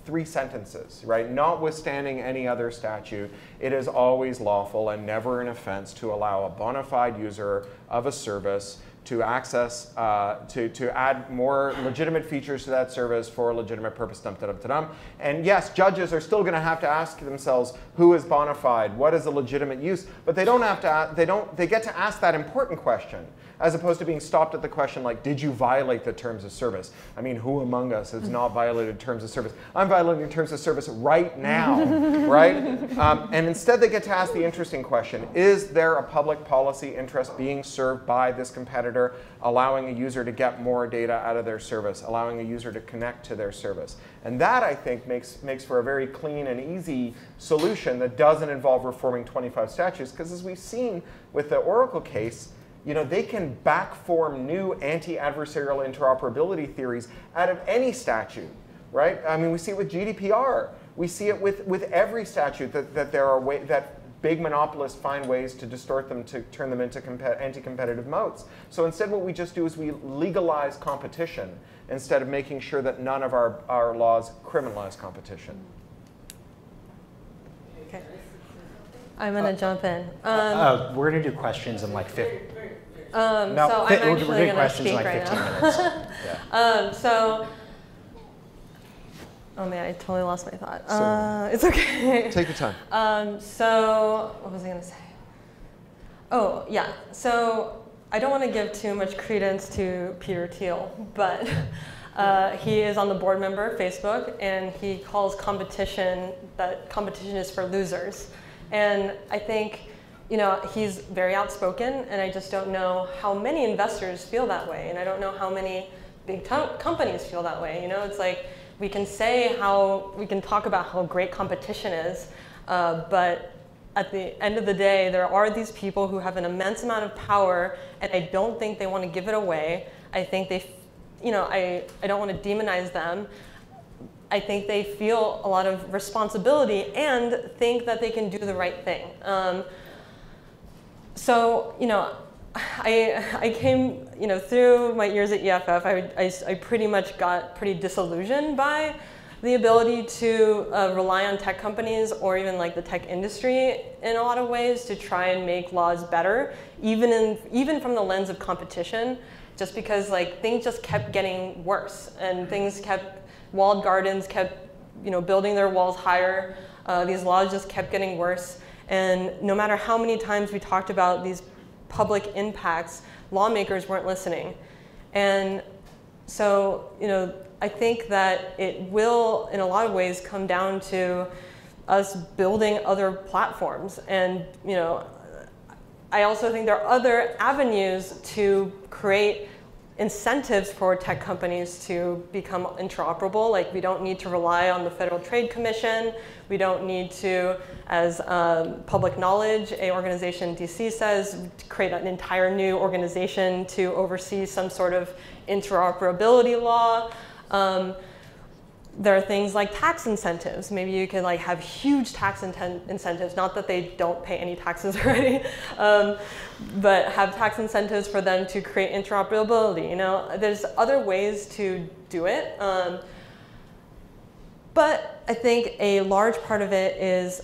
3 sentences, right? Notwithstanding any other statute, it is always lawful and never an offense to allow a bona fide user of a service to access, to add more legitimate features to that service for a legitimate purpose, And yes, judges are still gonna have to ask themselves, who is bona fide? What is a legitimate use? But they don't have to, they get to ask that important question, as opposed to being stopped at the question like, did you violate the terms of service? I mean, who among us has not violated terms of service? I'm violating terms of service right now, right? And instead they get to ask the interesting question, is there a public policy interest being served by this competitor, allowing a user to get more data out of their service, allowing a user to connect to their service? And that, I think, makes for a very clean and easy solution that doesn't involve reforming 25 statutes, because as we've seen with the Oracle case, you know, they can backform new anti-adversarial interoperability theories out of any statute, right? I mean, we see it with GDPR. We see it with every statute that there are that big monopolists find ways to distort them, to turn them into anti-competitive moats. So instead what we just do is we legalize competition instead of making sure that none of our laws criminalize competition. Okay. I'm going to jump in. We're going to do questions in like 50. So I'm actually going to speak like right 15 now. minutes. Yeah. Oh man, I totally lost my thought. It's okay. Take your time. So what was I going to say? Oh yeah, so I don't want to give too much credence to Peter Thiel, but he is on the board member of Facebook, and he calls competition is for losers. And I think, you know, he's very outspoken, and I just don't know how many investors feel that way, and I don't know how many big companies feel that way. You know, it's like we can talk about how great competition is, but at the end of the day, there are these people who have an immense amount of power, and I don't think they want to give it away. I think they, you know, I don't want to demonize them. I think they feel a lot of responsibility and think that they can do the right thing. So, you know, I came, you know, through my years at EFF, I pretty much got pretty disillusioned by the ability to rely on tech companies or even like the tech industry in a lot of ways to try and make laws better, even from the lens of competition, just because like things just kept getting worse and walled gardens kept, you know, building their walls higher. These laws just kept getting worse. And no matter how many times we talked about these public impacts, lawmakers weren't listening. And so, you know, I think that it will, in a lot of ways, come down to us building other platforms. And, you know, I also think there are other avenues to create incentives for tech companies to become interoperable. Like, we don't need to rely on the Federal Trade Commission. We don't need to, as public knowledge, an organization in DC says, create an entire new organization to oversee some sort of interoperability law. There are things like tax incentives. Maybe you can like have huge tax incentives, not that they don't pay any taxes already, but have tax incentives for them to create interoperability. You know, there's other ways to do it. But I think a large part of it is,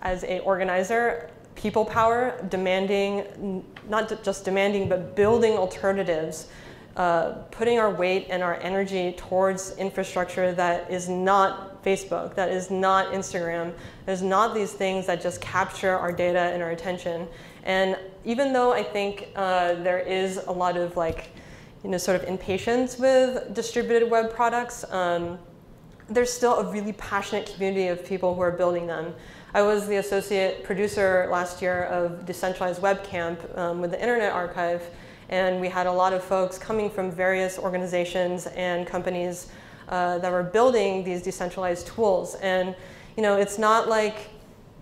as an organizer, people power, demanding, not just demanding, but building alternatives, putting our weight and our energy towards infrastructure that is not Facebook, that is not Instagram, there's not these things that just capture our data and our attention. And even though I think there is a lot of like, you know, sort of impatience with distributed web products, there's still a really passionate community of people who are building them. I was the associate producer last year of Decentralized Web Camp with the Internet Archive, and we had a lot of folks coming from various organizations and companies that were building these decentralized tools. And it's not like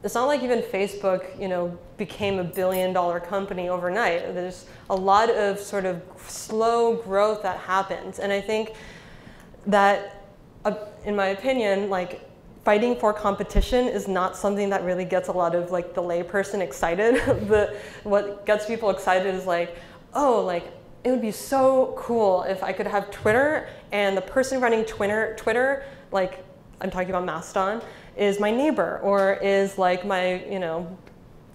even Facebook, became $1 billion company overnight. There's a lot of sort of slow growth that happens. And I think that, in my opinion, like fighting for competition is not something that really gets a lot of like the layperson excited. What gets people excited is like, oh, like it would be so cool if I could have Twitter and the person running Twitter, like I'm talking about Mastodon, is my neighbor or is like my,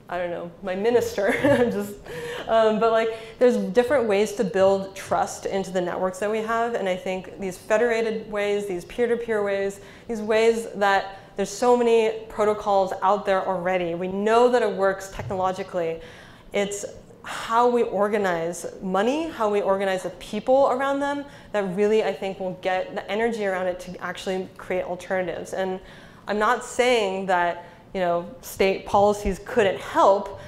I don't know, my minister. But like there's different ways to build trust into the networks that we have. And I think these federated ways, these peer-to-peer ways, these ways that there's so many protocols out there already. We know that it works technologically. It's how we organize money, how we organize the people around them that really, I think, will get the energy around it to actually create alternatives. And I'm not saying that state policies couldn't help.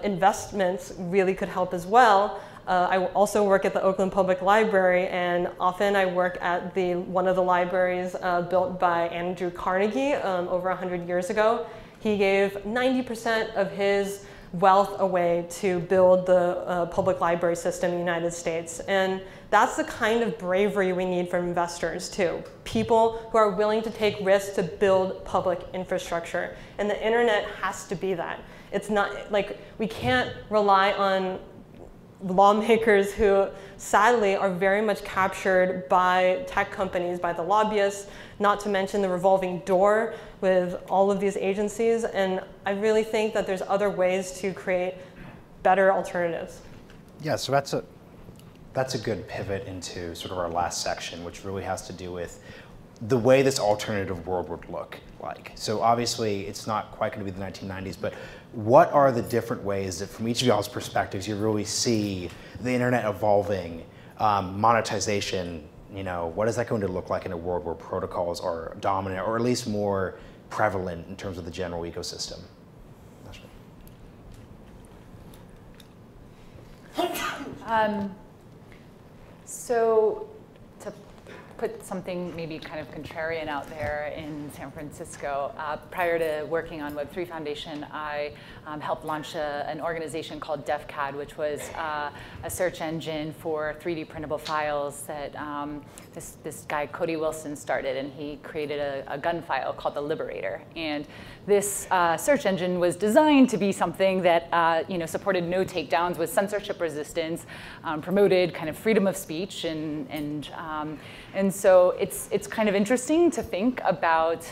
Investments really could help as well. I also work at the Oakland Public Library, and often I work at one of the libraries built by Andrew Carnegie over 100 years ago. He gave 90% of his wealth away to build the public library system in the United States. And that's the kind of bravery we need from investors too. People who are willing to take risks to build public infrastructure. And the internet has to be that. It's not like we can't rely on lawmakers who sadly are very much captured by tech companies, by the lobbyists, not to mention the revolving door with all of these agencies. And I really think that there's other ways to create better alternatives. Yeah, so that's a good pivot into sort of our last section, which really has to do with the way this alternative world would look like. So obviously it's not quite going to be the 1990s, but what are the different ways that from each of y'all's perspectives you really see the internet evolving, monetization, what is that going to look like in a world where protocols are dominant or at least more prevalent in terms of the general ecosystem? So to put something maybe kind of contrarian out there in San Francisco, prior to working on Web3 Foundation, I helped launch an organization called DefCAD, which was a search engine for 3D printable files that this guy, Cody Wilson, started, and he created a gun file called the Liberator. And this search engine was designed to be something that supported no takedowns, with censorship resistance, promoted kind of freedom of speech, and so it's kind of interesting to think about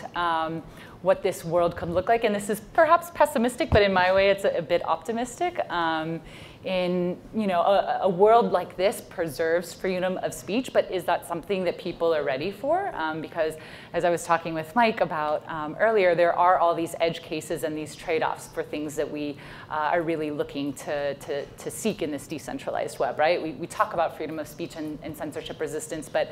what this world could look like. And this is perhaps pessimistic, but in my way, it's a bit optimistic. A world like this preserves freedom of speech, but is that something that people are ready for? Because as I was talking with Mike about earlier, there are all these edge cases and these trade-offs for things that we are really looking to seek in this decentralized web, right? We talk about freedom of speech and censorship resistance, but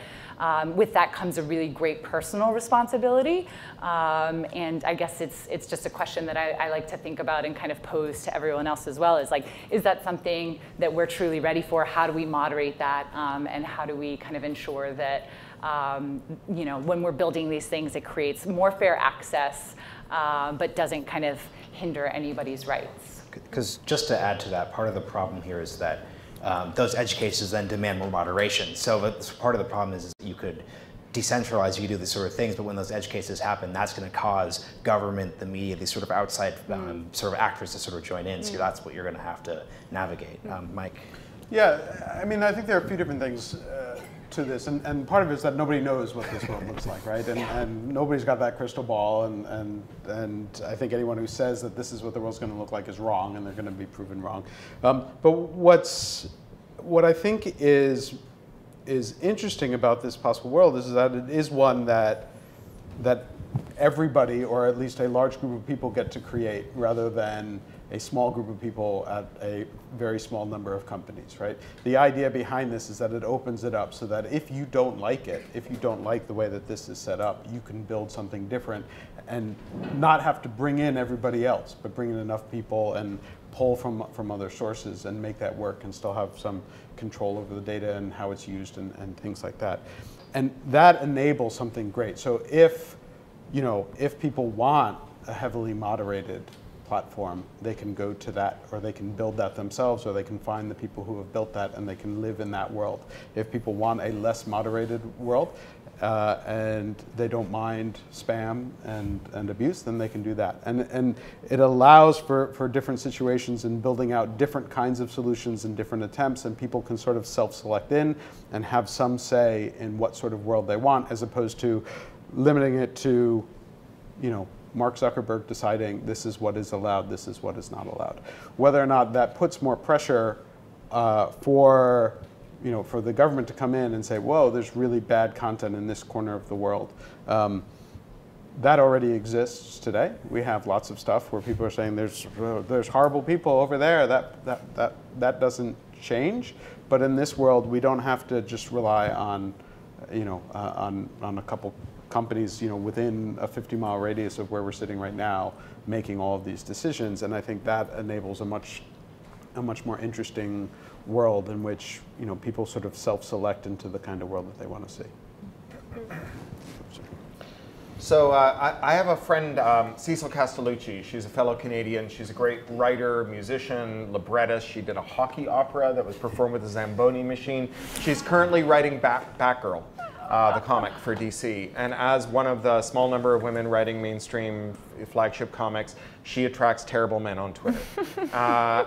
with that comes a really great personal responsibility. And I guess it's just a question that I like to think about and kind of pose to everyone else as well, is like, is that something that we're truly ready for? How do we moderate that? And how do we kind of ensure that when we're building these things, it creates more fair access, but doesn't kind of hinder anybody's rights? Because just to add to that, part of the problem here is that those edge cases then demand more moderation. So part of the problem is you could decentralize, you could do these sort of things, but when those edge cases happen, that's going to cause government, the media, these sort of outside sort of actors to sort of join in. So that's what you're going to have to navigate. Mike? Yeah, I mean, I think there are a few different things to this, and part of it is that nobody knows what this world looks like, right? And nobody's got that crystal ball, and I think anyone who says that this is what the world's going to look like is wrong, and they're going to be proven wrong. But what I think is interesting about this possible world is that it is one that everybody, or at least a large group of people, get to create, rather than a small group of people at a very small number of companies, right? The idea behind this is that it opens it up so that if you don't like it, if you don't like the way that this is set up, you can build something different and not have to bring in everybody else, but bring in enough people and pull from other sources and make that work and still have some control over the data and how it's used and things like that. And that enables something great. So if people want a heavily moderated platform, they can go to that, or they can build that themselves, or they can find the people who have built that and they can live in that world. If people want a less moderated world and they don't mind spam and abuse, then they can do that. And it allows for different situations and building out different kinds of solutions and different attempts, and people can sort of self-select in and have some say in what sort of world they want, as opposed to limiting it to, Mark Zuckerberg deciding this is what is allowed, this is what is not allowed. Whether or not that puts more pressure for the government to come in and say, whoa, there's really bad content in this corner of the world. That already exists today. We have lots of stuff where people are saying there's horrible people over there. That doesn't change. But in this world, we don't have to just rely on on a couple companies, within a 50-mile radius of where we're sitting right now, making all of these decisions. And I think that enables a much more interesting world in which, people sort of self-select into the kind of world that they want to see. So I have a friend, Cecil Castellucci. She's a fellow Canadian. She's a great writer, musician, librettist. She did a hockey opera that was performed with a Zamboni machine. She's currently writing Batgirl, the comic for DC. And as one of the small number of women writing mainstream flagship comics, she attracts terrible men on Twitter.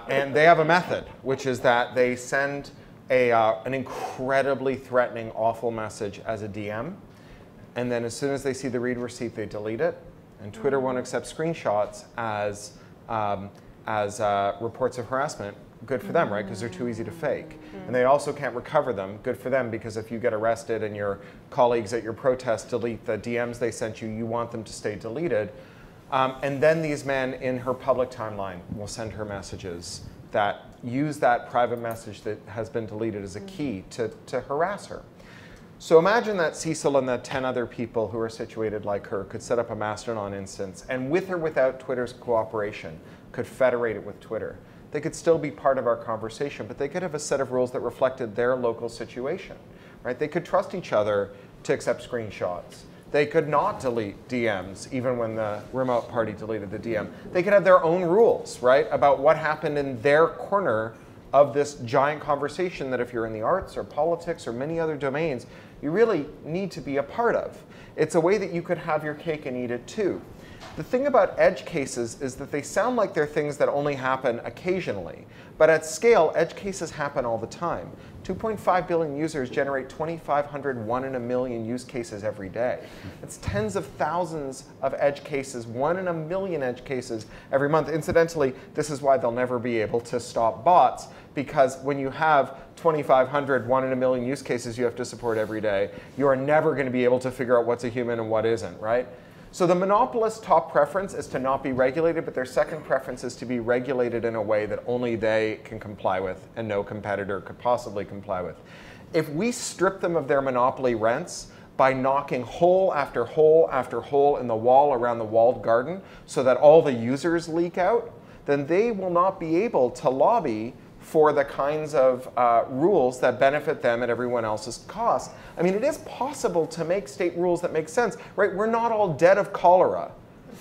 And they have a method, which is that they send an incredibly threatening, awful message as a DM. And then as soon as they see the read receipt, they delete it. And Twitter won't accept screenshots as reports of harassment. Good for them, right? Because they're too easy to fake. And they also can't recover them. Good for them, because if you get arrested and your colleagues at your protest delete the DMs they sent you, you want them to stay deleted. And then these men in her public timeline will send her messages that use that private message that has been deleted as a key to harass her. So imagine that Cecil and the 10 other people who are situated like her could set up a Mastodon instance, and with or without Twitter's cooperation, could federate it with Twitter. They could still be part of our conversation, but they could have a set of rules that reflected their local situation, right? They could trust each other to accept screenshots. They could not delete DMs, even when the remote party deleted the DM. They could have their own rules, right, about what happened in their corner of this giant conversation that if you're in the arts or politics or many other domains, you really need to be a part of. It's a way that you could have your cake and eat it too. The thing about edge cases is that they sound like they're things that only happen occasionally. But at scale, edge cases happen all the time. 2.5 billion users generate 2,500 one in a million use cases every day. It's tens of thousands of edge cases, 1 in a million edge cases every month. Incidentally, this is why they'll never be able to stop bots, because when you have 2,500 1 in a million use cases you have to support every day, you are never going to be able to figure out what's a human and what isn't, right? So the monopolist's top preference is to not be regulated, but their second preference is to be regulated in a way that only they can comply with and no competitor could possibly comply with. If we strip them of their monopoly rents by knocking hole after hole after hole in the wall around the walled garden so that all the users leak out, then they will not be able to lobby for the kinds of rules that benefit them at everyone else's cost. I mean, it is possible to make state rules that make sense, right? We're not all dead of cholera,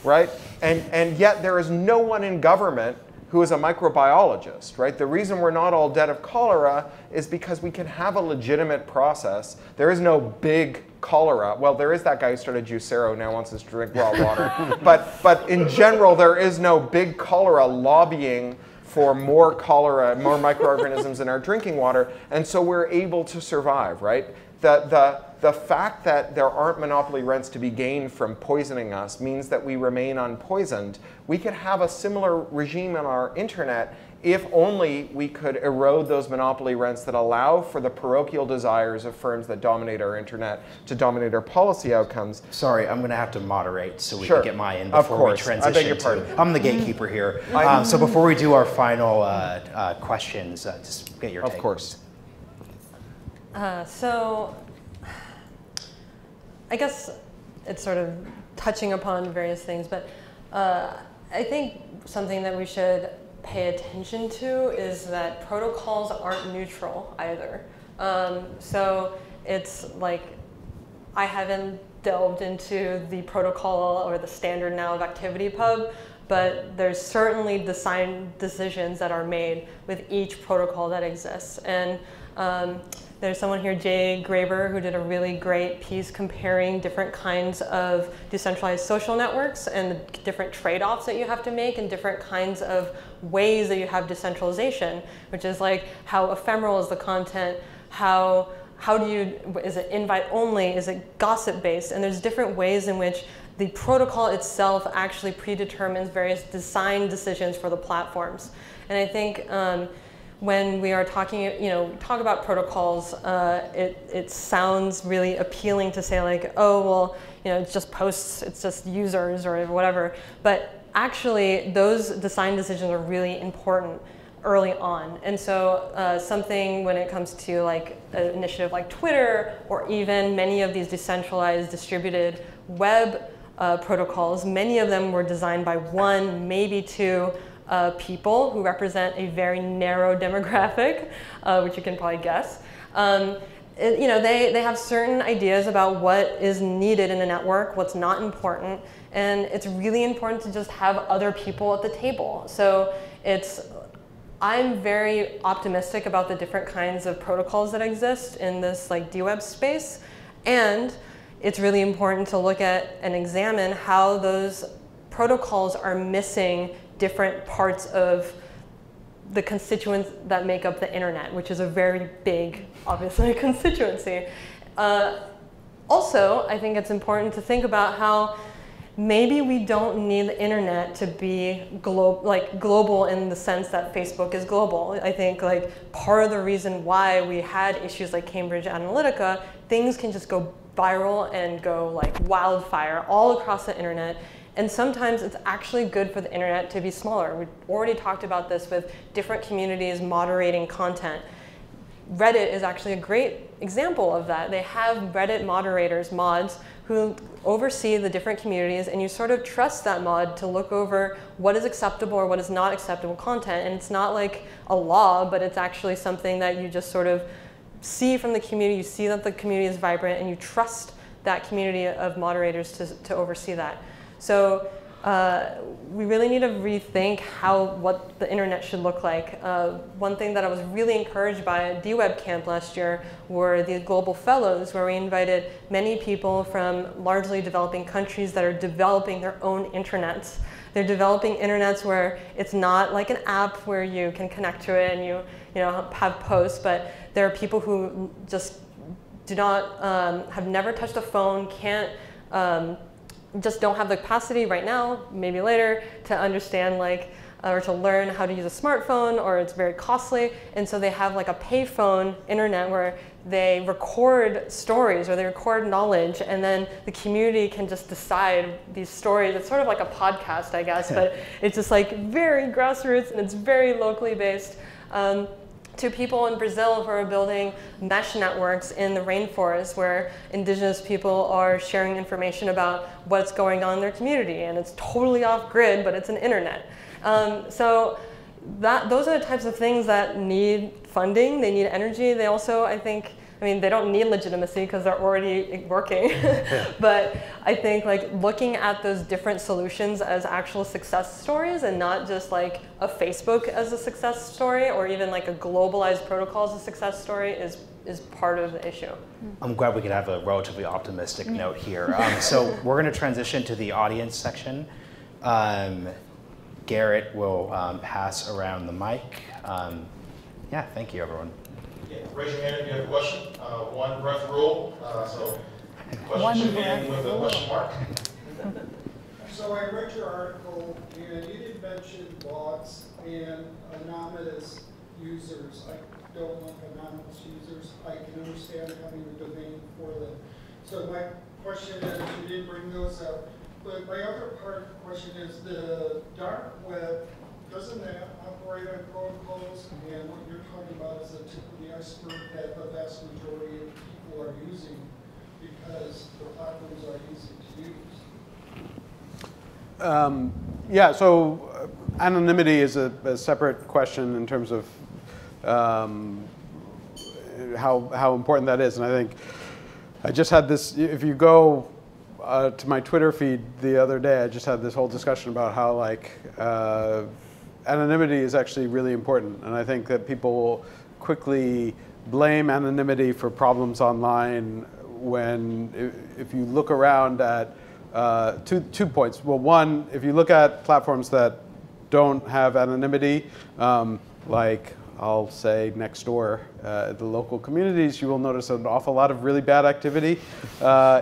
right? And yet there is no one in government who is a microbiologist, right? The reason we're not all dead of cholera is because we can have a legitimate process. There is no big cholera. Well, there is that guy who started Juicero, now wants us to drink raw water. But in general, there is no big cholera lobbying for more cholera, more microorganisms in our drinking water, and so we're able to survive, right? The fact that there aren't monopoly rents to be gained from poisoning us means that we remain unpoisoned. We could have a similar regime on our internet if only we could erode those monopoly rents that allow for the parochial desires of firms that dominate our internet to dominate our policy outcomes. Sorry, I'm going to have to moderate so we Sure. can get my in before we transition. I beg your pardon. I'm the gatekeeper here. So before we do our final questions, just get your take. Of course. So I guess it's sort of touching upon various things, but I think something that we should pay attention to is that protocols aren't neutral either. So it's like, I haven't delved into the protocol or the standard now of ActivityPub, but there's certainly design decisions that are made with each protocol that exists. And there's someone here, Jay Graber, who did a really great piece comparing different kinds of decentralized social networks and the different trade-offs that you have to make and different kinds of ways that you have decentralization, which is like how ephemeral is the content, how do you, is it invite only, is it gossip based? And there's different ways in which the protocol itself actually predetermines various design decisions for the platforms. And I think when we are talking, talk about protocols, it sounds really appealing to say like, oh, well, it's just posts, it's just users or whatever. But actually, those design decisions are really important early on. And so something when it comes to like an initiative like Twitter or even many of these decentralized distributed web protocols, many of them were designed by one, maybe two people who represent a very narrow demographic, which you can probably guess. They have certain ideas about what is needed in a network, what's not important, and it's really important to just have other people at the table. So I'm very optimistic about the different kinds of protocols that exist in this like DWeb space, and it's really important to look at and examine how those protocols are missing different parts of the constituents that make up the internet, which is a very big, obviously, constituency. Also, I think it's important to think about how maybe we don't need the internet to be global in the sense that Facebook is global. I think like part of the reason why we had issues like Cambridge Analytica, things can just go viral and go like wildfire all across the internet. And sometimes it's actually good for the internet to be smaller. We've already talked about this with different communities moderating content. Reddit is actually a great example of that. They have Reddit moderators, mods, who oversee the different communities, and you sort of trust that mod to look over what is acceptable or what is not acceptable content. And it's not like a law, but it's actually something that you just sort of see from the community. You see that the community is vibrant, and you trust that community of moderators to oversee that. So we really need to rethink what the internet should look like. One thing that I was really encouraged by at DWeb Camp last year were the Global Fellows, where we invited many people from largely developing countries that are developing their own internets. They're developing internets where it's not like an app where you can connect to it and you have posts, but there are people who just do not, have never touched a phone, can't, just don't have the capacity right now, maybe later, to understand or to learn how to use a smartphone, or it's very costly. And so they have like a payphone internet where they record stories or they record knowledge, and then the community can just decide these stories. It's sort of like a podcast, I guess, but it's just like very grassroots and it's very locally based. To people in Brazil who are building mesh networks in the rainforest where indigenous people are sharing information about what's going on in their community. And it's totally off grid, but it's an internet. So those are the types of things that need funding, they need energy. They also, they don't need legitimacy because they're already working. But I think looking at those different solutions as actual success stories and not just like a Facebook as a success story or even like a globalized protocol as a success story is part of the issue. I'm glad we could have a relatively optimistic note here. So we're going to transition to the audience section. Garrett will pass around the mic. Yeah, thank you, everyone. Yeah, raise your hand if you have a question. One breath rule. So question should end with a question mark. So I read your article, and you did mention bots and anonymous users. I don't like anonymous users. I can understand having a domain for them. So my question is, you didn't bring those up, but my other part of the question is the dark web, doesn't that operate on protocols? And what you're talking about is the tip of the iceberg that the vast majority of people are using because the platforms are easy to use. Yeah, so anonymity is a separate question in terms of how important that is. And I think I just had this, if you go to my Twitter feed the other day, I just had this whole discussion about how like anonymity is actually really important. And I think that people will quickly blame anonymity for problems online when, if you look around at two points. Well, one, if you look at platforms that don't have anonymity, like I'll say next door, the local communities, you will notice an awful lot of really bad activity.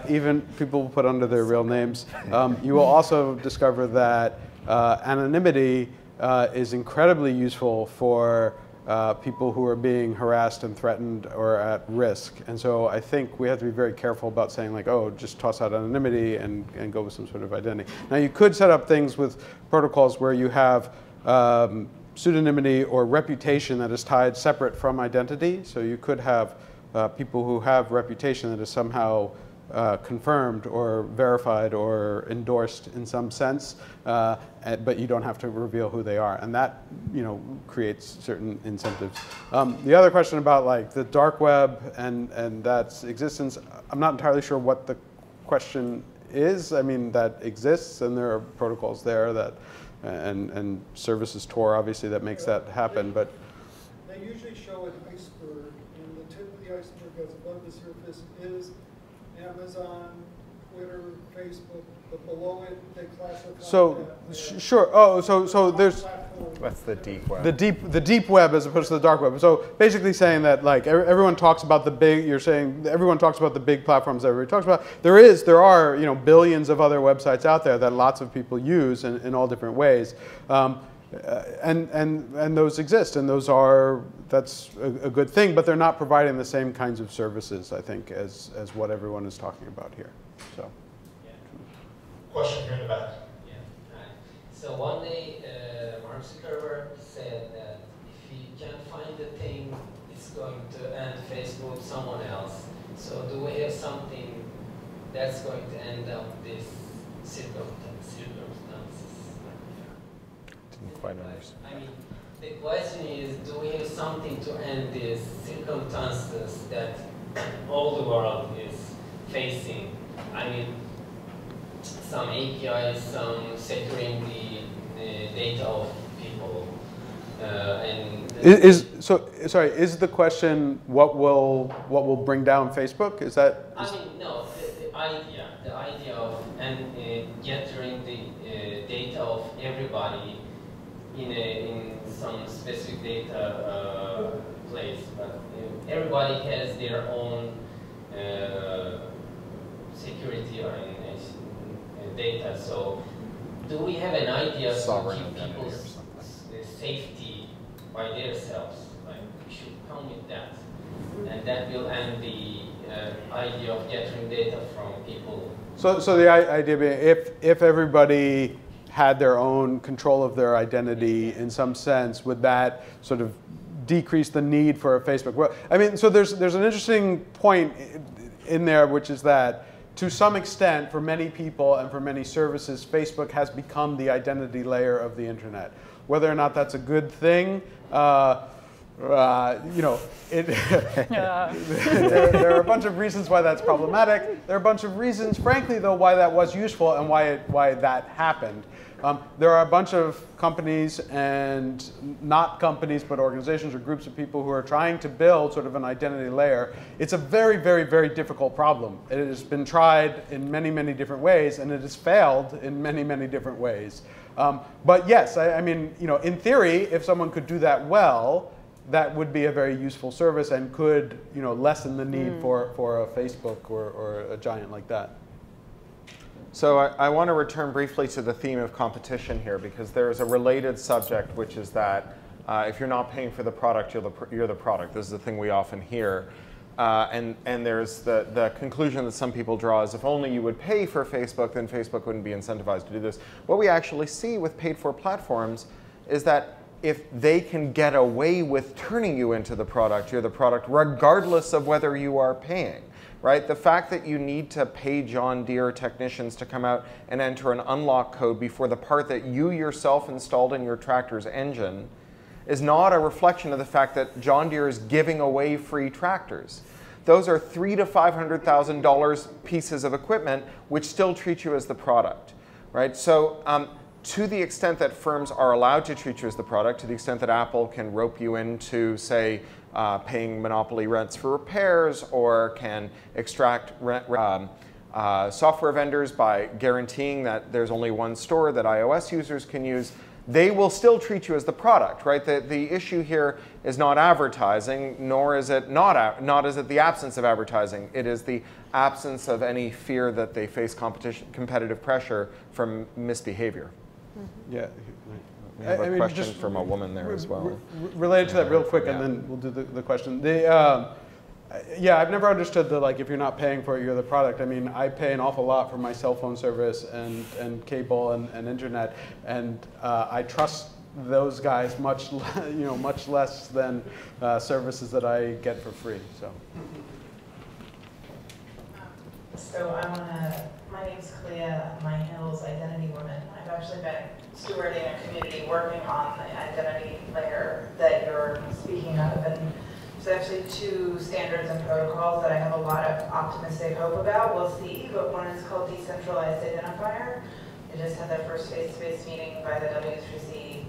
Even people put under their real names. You will also discover that anonymity is incredibly useful for people who are being harassed and threatened or at risk. And so I think we have to be very careful about saying like, oh, just toss out anonymity and go with some sort of identity. Now you could set up things with protocols where you have pseudonymity or reputation that is tied separate from identity. So you could have people who have reputation that is somehow confirmed or verified or endorsed in some sense, but you don't have to reveal who they are, and that creates certain incentives. The other question about like the dark web and that's existence, I'm not entirely sure what the question is. I mean, that exists, and there are protocols there that and services Tor obviously that makes that happen, but they usually show an iceberg, and the tip of the iceberg that's above the surface is Amazon, Twitter, Facebook, but below it they classify sure. Oh, so there's that's the deep web. The deep web as opposed to the dark web. So basically saying that like everyone talks about the big. You're saying everyone talks about the big platforms that everybody talks about. There are billions of other websites out there that lots of people use in all different ways. And those exist, and that's a good thing, but they're not providing the same kinds of services, I think, as what everyone is talking about here. So, Question here in the back. Yeah. So one day, Mark Zuckerberg said that if he can't find the thing, it's going to end Facebook someone else. So do we have something that's going to end up this circumstances? Quite understand. I mean, the question is, do we have something to end these circumstances that all the world is facing? I mean, some APIs, some securing the data of people, is the question what will bring down Facebook? Is that? I mean, no. The idea of gathering the data of everybody in some specific data place, but everybody has their own security and data. So, do we have an idea to keep people's safety by themselves? Like, we should come with that, and that will end the idea of gathering data from people. So the idea being, if everybody had their own control of their identity in some sense, would that sort of decrease the need for a Facebook? Well, I mean, so there's an interesting point in there, which is that to some extent, for many people and for many services, Facebook has become the identity layer of the internet. Whether or not that's a good thing, there are a bunch of reasons why that's problematic. There are a bunch of reasons, frankly, though, why that was useful and why that happened. There are a bunch of companies, and not companies, but organizations or groups of people who are trying to build sort of an identity layer. It's a very, very, very difficult problem. It has been tried in many, many different ways, and it has failed in many, many different ways. But yes, I mean, in theory, if someone could do that well, that would be a very useful service and could, lessen the need for a Facebook or a giant like that. So I want to return briefly to the theme of competition here, because there is a related subject, which is that if you're not paying for the product, you're the product. This is the thing we often hear. And there's the conclusion that some people draw is if only you would pay for Facebook, then Facebook wouldn't be incentivized to do this. What we actually see with paid-for platforms is that if they can get away with turning you into the product, you're the product, regardless of whether you are paying. Right? The fact that you need to pay John Deere technicians to come out and enter an unlock code before the part that you yourself installed in your tractor's engine is not a reflection of the fact that John Deere is giving away free tractors. Those are $300,000 to $500,000 pieces of equipment which still treat you as the product. Right? So to the extent that firms are allowed to treat you as the product, to the extent that Apple can rope you into, say, paying monopoly rents for repairs, or can extract software vendors by guaranteeing that there's only one store that iOS users can use, they will still treat you as the product, right? The issue here is not advertising, nor is it not is it the absence of advertising. It is the absence of any fear that they face competitive pressure from misbehavior. Yeah. We have a question from a woman there as well. Related to that real quick, and then we'll do the question. Yeah, I've never understood the, like, if you're not paying for it, you're the product. I mean, I pay an awful lot for my cell phone service and cable and internet, and I trust those guys much less than services that I get for free. So my name's Clea, my handle's Identity Woman. I've actually been stewarding a community working on the identity layer that you're speaking of. And there's actually two standards and protocols that I have a lot of optimistic hope about. We'll see, but one is called Decentralized Identifier. They just had their first face-to-face meeting by the W3C,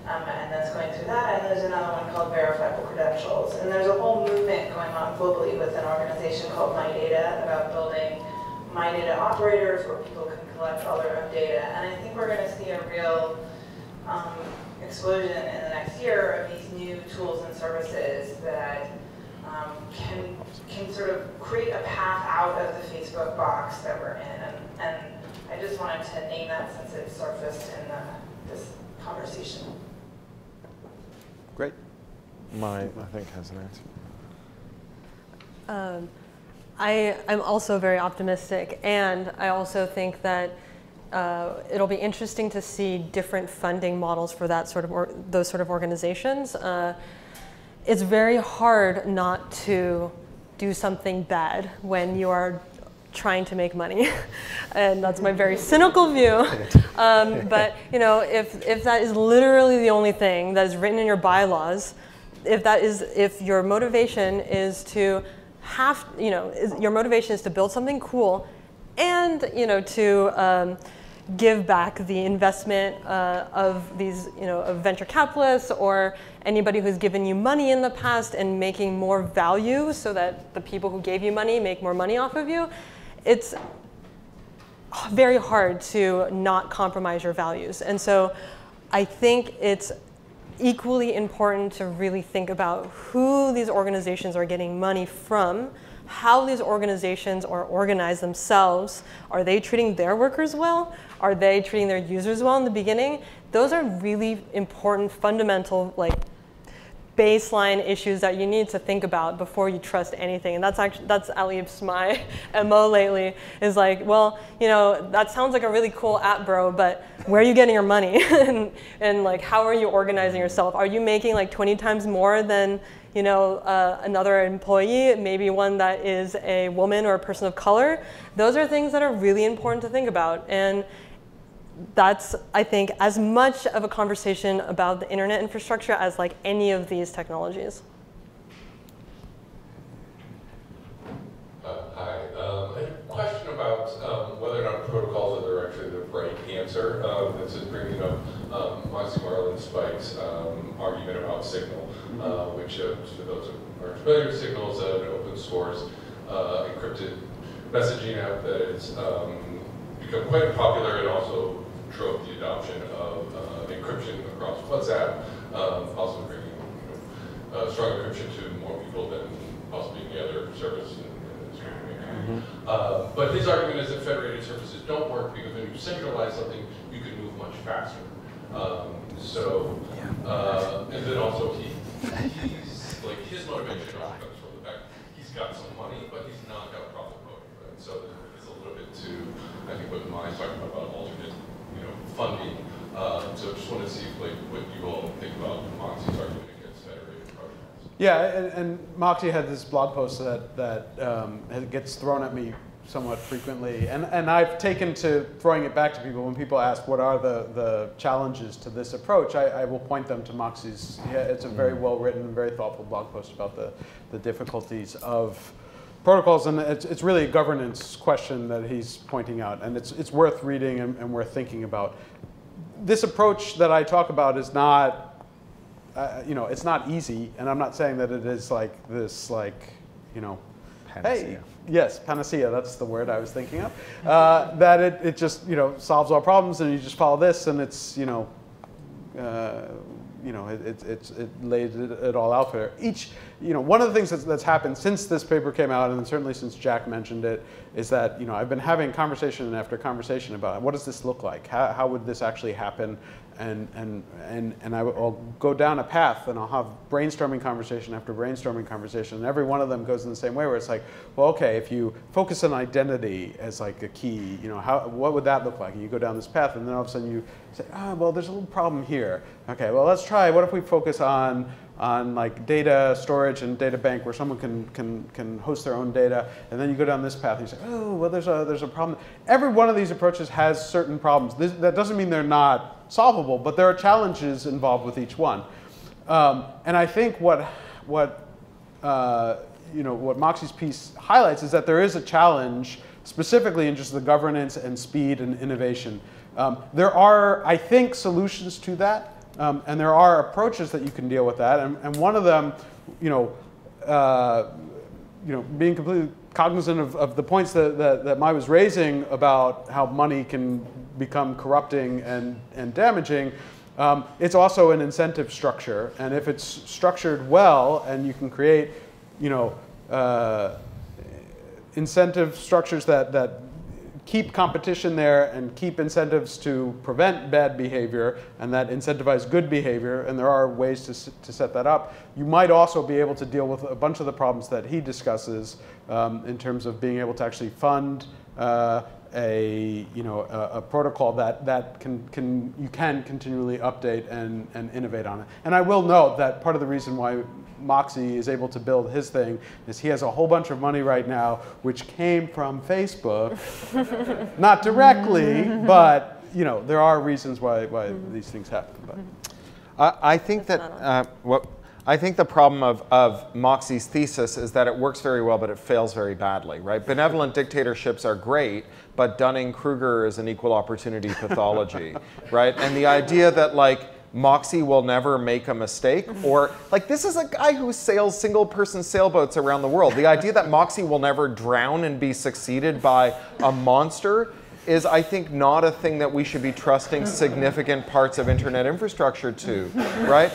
and that's going through that. And there's another one called Verifiable Credentials. And there's a whole movement going on globally with an organization called MyData about building MyData operators where people can collect all their own data. And I think we're going to see a real explosion in the next year of these new tools and services that can sort of create a path out of the Facebook box that we're in. And I just wanted to name that since it surfaced in this conversation. Great. I think has an answer. I'm also very optimistic, and I also think that it'll be interesting to see different funding models for that sort of those sort of organizations. It's very hard not to do something bad when you are trying to make money, and that's my very cynical view. But if that is literally the only thing that is written in your bylaws, if your motivation is to your motivation is to build something cool, and to give back the investment of these of venture capitalists or anybody who's given you money in the past and making more value so that the people who gave you money make more money off of you, it's very hard to not compromise your values. And so I think it's equally important to really think about who these organizations are getting money from, how these organizations are organized themselves. Are they treating their workers well? Are they treating their users well in the beginning? Those are really important, fundamental, baseline issues that you need to think about before you trust anything. And that's at least my MO lately, is that sounds like a really cool app, bro, but where are you getting your money? and how are you organizing yourself? Are you making 20 times more than another employee, maybe one that is a woman or a person of color? Those are things that are really important to think about. And that's, I think, as much of a conversation about the internet infrastructure as any of these technologies. Hi. I had a question about whether or not protocols are actually the right answer. This is bringing up Marlon Spike's argument about Signal, which, for those who aren't familiar with Signal, is an open source encrypted messaging app that has become quite popular and also drove the adoption of encryption across WhatsApp, also bringing strong encryption to more people than possibly any other service in the streaming community. But his argument is that federated services don't work because when you centralize something, you can move much faster. And then also his motivation also comes from the fact he's got some money, but he's not got a profit motive. Right? So there's a little bit to, I think, what Mai's talking about alternate funding So I just want to see like what you all think about Moxie's argument against federated protocols. Yeah, and Moxie had this blog post that gets thrown at me somewhat frequently, and I've taken to throwing it back to people when people ask what are the challenges to this approach. I will point them to Moxie's. Yeah, it's a very well written, very thoughtful blog post about the difficulties of protocols, and it's really a governance question that he's pointing out, and it's worth reading and worth thinking about. This approach that I talk about is not, it's not easy, and I'm not saying that it is like this, Panacea. hey, yes, panacea, that's the word I was thinking of. That it just, solves all problems, and you just follow this, and it's, it lays it all out there. One of the things that's happened since this paper came out, and certainly since Jack mentioned it, is that, I've been having conversation after conversation about what does this look like? How would this actually happen? And I'll go down a path, and I'll have brainstorming conversation after brainstorming conversation, and every one of them goes in the same way, where it's like, well, okay, if you focus on identity as like a key, what would that look like? And you go down this path, and then all of a sudden you say, well, there's a little problem here. Okay, well, let's try. What if we focus on like data storage and data bank, where someone can host their own data, and then you go down this path and you say, oh, well, there's a problem. Every one of these approaches has certain problems. That doesn't mean they're not solvable, but there are challenges involved with each one. And I think what Moxie's piece highlights is that there is a challenge specifically in just the governance and speed and innovation. There are, I think, solutions to that. And there are approaches that you can deal with that, and one of them, being completely cognizant of the points that Mai was raising about how money can become corrupting and damaging. It's also an incentive structure, and if it's structured well, and you can create, incentive structures that keep competition there and keep incentives to prevent bad behavior and that incentivize good behavior, and there are ways to set that up, you might also be able to deal with a bunch of the problems that he discusses in terms of being able to actually fund a protocol that you can continually update and innovate on it. And I will note that part of the reason why Moxie is able to build his thing is he has a whole bunch of money right now which came from Facebook, not directly, but there are reasons why these things happen. But I think that I think the problem of Moxie's thesis is that it works very well, but it fails very badly, right? Benevolent dictatorships are great, but Dunning-Kruger is an equal opportunity pathology, right? And the idea that Moxie will never make a mistake, or this is a guy who sails single-person sailboats around the world. The idea that Moxie will never drown and be succeeded by a monster is, I think, not a thing that we should be trusting significant parts of internet infrastructure to, right?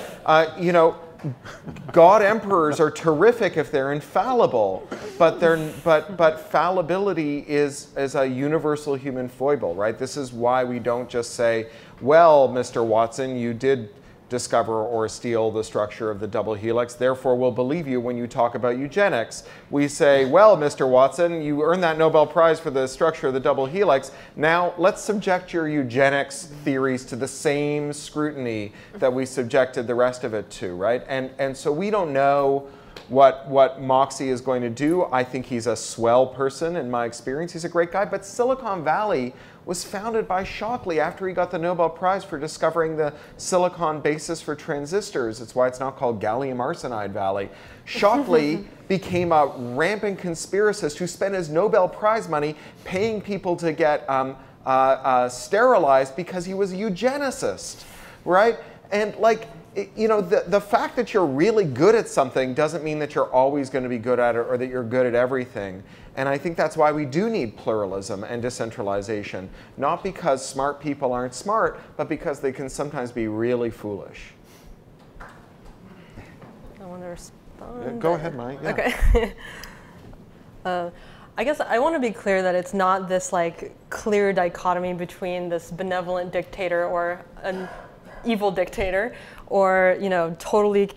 God emperors are terrific if they're infallible, but fallibility is a universal human foible, right? This is why we don't just say, well, Mr. Watson, you did discover or steal the structure of the double helix, therefore we'll believe you when you talk about eugenics. We say, well, Mr. Watson, you earned that Nobel Prize for the structure of the double helix. Now let's subject your eugenics theories to the same scrutiny that we subjected the rest of it to, right? And so we don't know what Moxie is going to do. I think he's a swell person in my experience. He's a great guy, but Silicon Valley was founded by Shockley after he got the Nobel Prize for discovering the silicon basis for transistors. It's why it's now called gallium arsenide Valley. Shockley became a rampant conspiracist who spent his Nobel Prize money paying people to get sterilized because he was a eugenicist, right? And the fact that you're really good at something doesn't mean that you're always going to be good at it or that you're good at everything. And I think that's why we do need pluralism and decentralization, not because smart people aren't smart, but because they can sometimes be really foolish. I want to respond. Go ahead, Mike. Yeah. Okay. I guess I want to be clear that it's not this clear dichotomy between this benevolent dictator or an evil dictator, or totally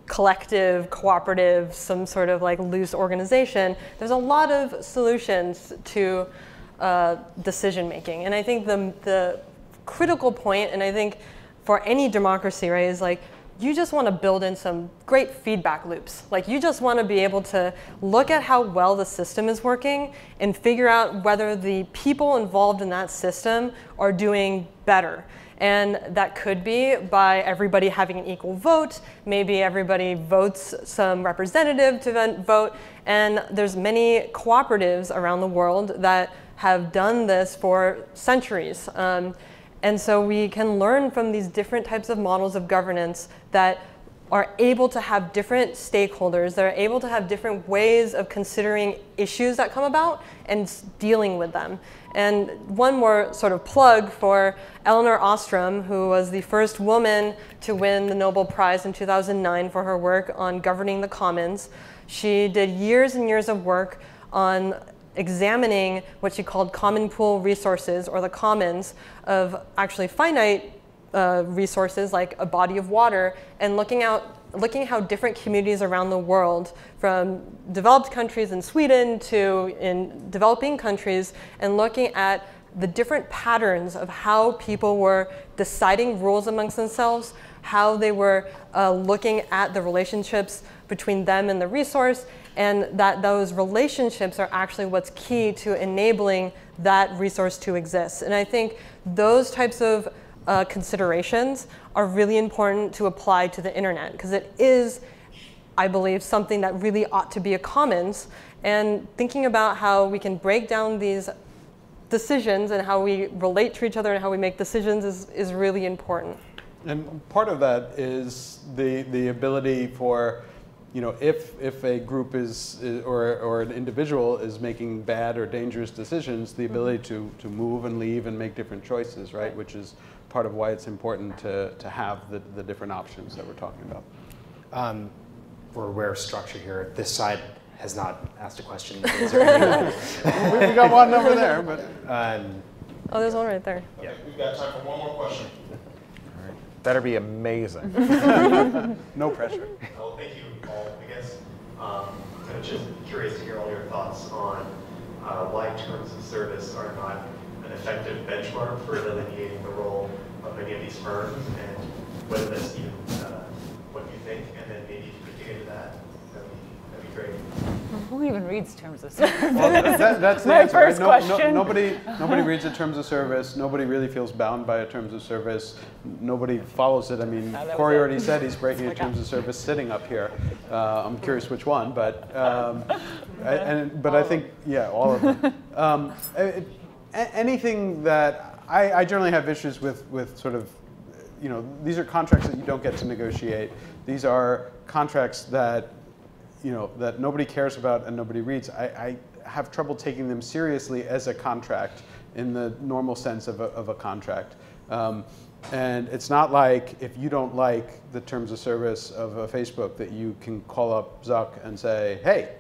collective, cooperative, some sort of loose organization. There's a lot of solutions to decision making, and I think the critical point, and I think for any democracy, right, is like, you just want to build in some great feedback loops. Like, you just want to be able to look at how well the system is working and figure out whether the people involved in that system are doing better. And that could be by everybody having an equal vote. Maybe everybody votes some representative to then vote. And there's many cooperatives around the world that have done this for centuries. And so we can learn from these different types of models of governance that are able to have different stakeholders, that are able to have different ways of considering issues that come about and dealing with them. And one more sort of plug for Elinor Ostrom, who was the first woman to win the Nobel Prize in 2009 for her work on governing the commons. She did years and years of work on examining what she called common pool resources, or the commons of actually finite resources like a body of water, and looking how different communities around the world, from developed countries in Sweden to in developing countries, and looking at the different patterns of how people were deciding rules amongst themselves, how they were looking at the relationships between them and the resource, and that those relationships are actually what's key to enabling that resource to exist. And I think those types of considerations are really important to apply to the internet, because it is, I believe, something that really ought to be a commons. And thinking about how we can break down these decisions and how we relate to each other and how we make decisions is really important. And part of that is the ability for, you know, if a group is or an individual is making bad or dangerous decisions, the ability to move and leave and make different choices, right? Which is part of why it's important to have the different options that we're talking about. We're aware of structure here. This side has not asked a question. Is there anyone? We got one over there, but oh, there's one right there. Okay, we've got time for one more question. Better be amazing. no pressure. Well, thank you all. I guess I'm just curious to hear all your thoughts on why terms of service are not an effective benchmark for delineating the role of many of these firms, and whether that's even what you think, and then maybe if you could dig into that, that'd be great. Who even reads terms of service? Well, that's the my answer, first right? question. Nobody reads the terms of service. Nobody really feels bound by a terms of service. Nobody follows it. I mean, Cory already said he's breaking a terms of service sitting up here. I'm curious which one, but I think, yeah, all of them. Anything that I generally have issues with sort of, you know, these are contracts that you don't get to negotiate. These are contracts that, you know, that nobody cares about and nobody reads. I have trouble taking them seriously as a contract in the normal sense of a contract. And it's not like if you don't like the terms of service of a Facebook that you can call up Zuck and say, hey,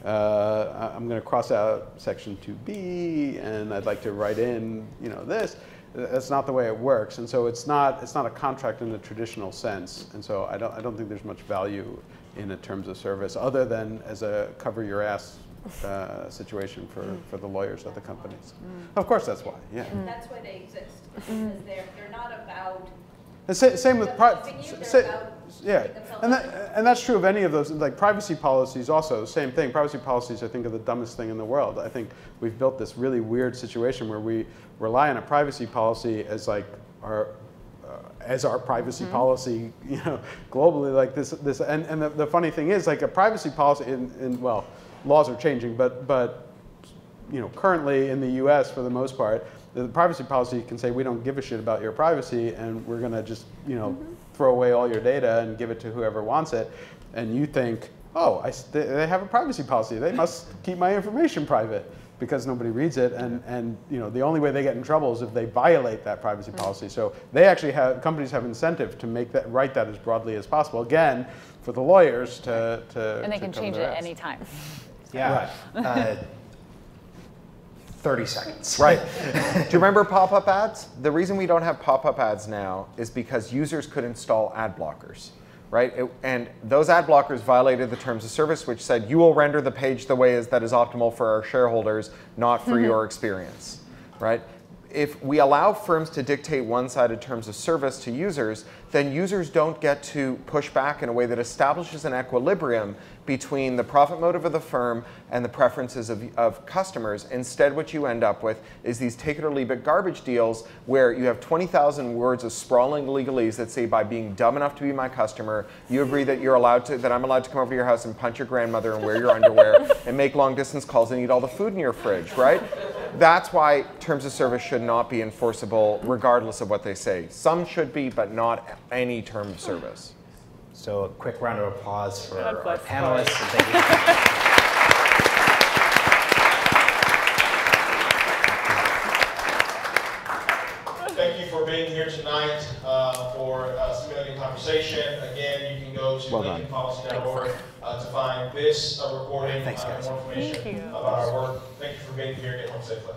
I'm going to cross out section 2B and I'd like to write in, you know, this. That's not the way it works, and so it's not a contract in the traditional sense, and so I don't think there's much value in a terms of service other than as a cover your ass situation for the lawyers of the companies. Of course, that's why. Yeah. That's why they exist, because they're not about. Same with yeah, and that's true of any of those. Like privacy policies, also same thing. Privacy policies, I think, are the dumbest thing in the world. I think we've built this really weird situation where we rely on a privacy policy as like our privacy policy, you know, globally, like this. And the funny thing is, like a privacy policy well, laws are changing, but you know, currently in the U.S. for the most part, the privacy policy can say we don't give a shit about your privacy, and we're going to just, you know, throw away all your data and give it to whoever wants it. And you think, oh, they have a privacy policy. They must keep my information private, because nobody reads it. And you know, the only way they get in trouble is if they violate that privacy policy. So they actually companies have incentive to write that as broadly as possible. Again, for the lawyers to and they can change it at any time. Yeah. Right. 30 seconds. Right. Do you remember pop-up ads? The reason we don't have pop-up ads now is because users could install ad blockers, right? And those ad blockers violated the terms of service, which said you will render the page the way that is optimal for our shareholders, not for your experience, right? if we allow firms to dictate one-sided terms of service to users, then users don't get to push back in a way that establishes an equilibrium between the profit motive of the firm and the preferences of customers. Instead, what you end up with is these take it or leave it garbage deals where you have 20,000 words of sprawling legalese that say, by being dumb enough to be my customer, you agree that that I'm allowed to come over to your house and punch your grandmother and wear your underwear and make long distance calls and eat all the food in your fridge, right? That's why terms of service should not be enforceable regardless of what they say. Some should be, but not any term of service. So a quick round of applause for our panelists. And thank you. Thank you for being here tonight for stimulating conversation. Again, you can go to lincolnpolicy.org to find this recording and more information about our work. Thank you for being here. Get home safely.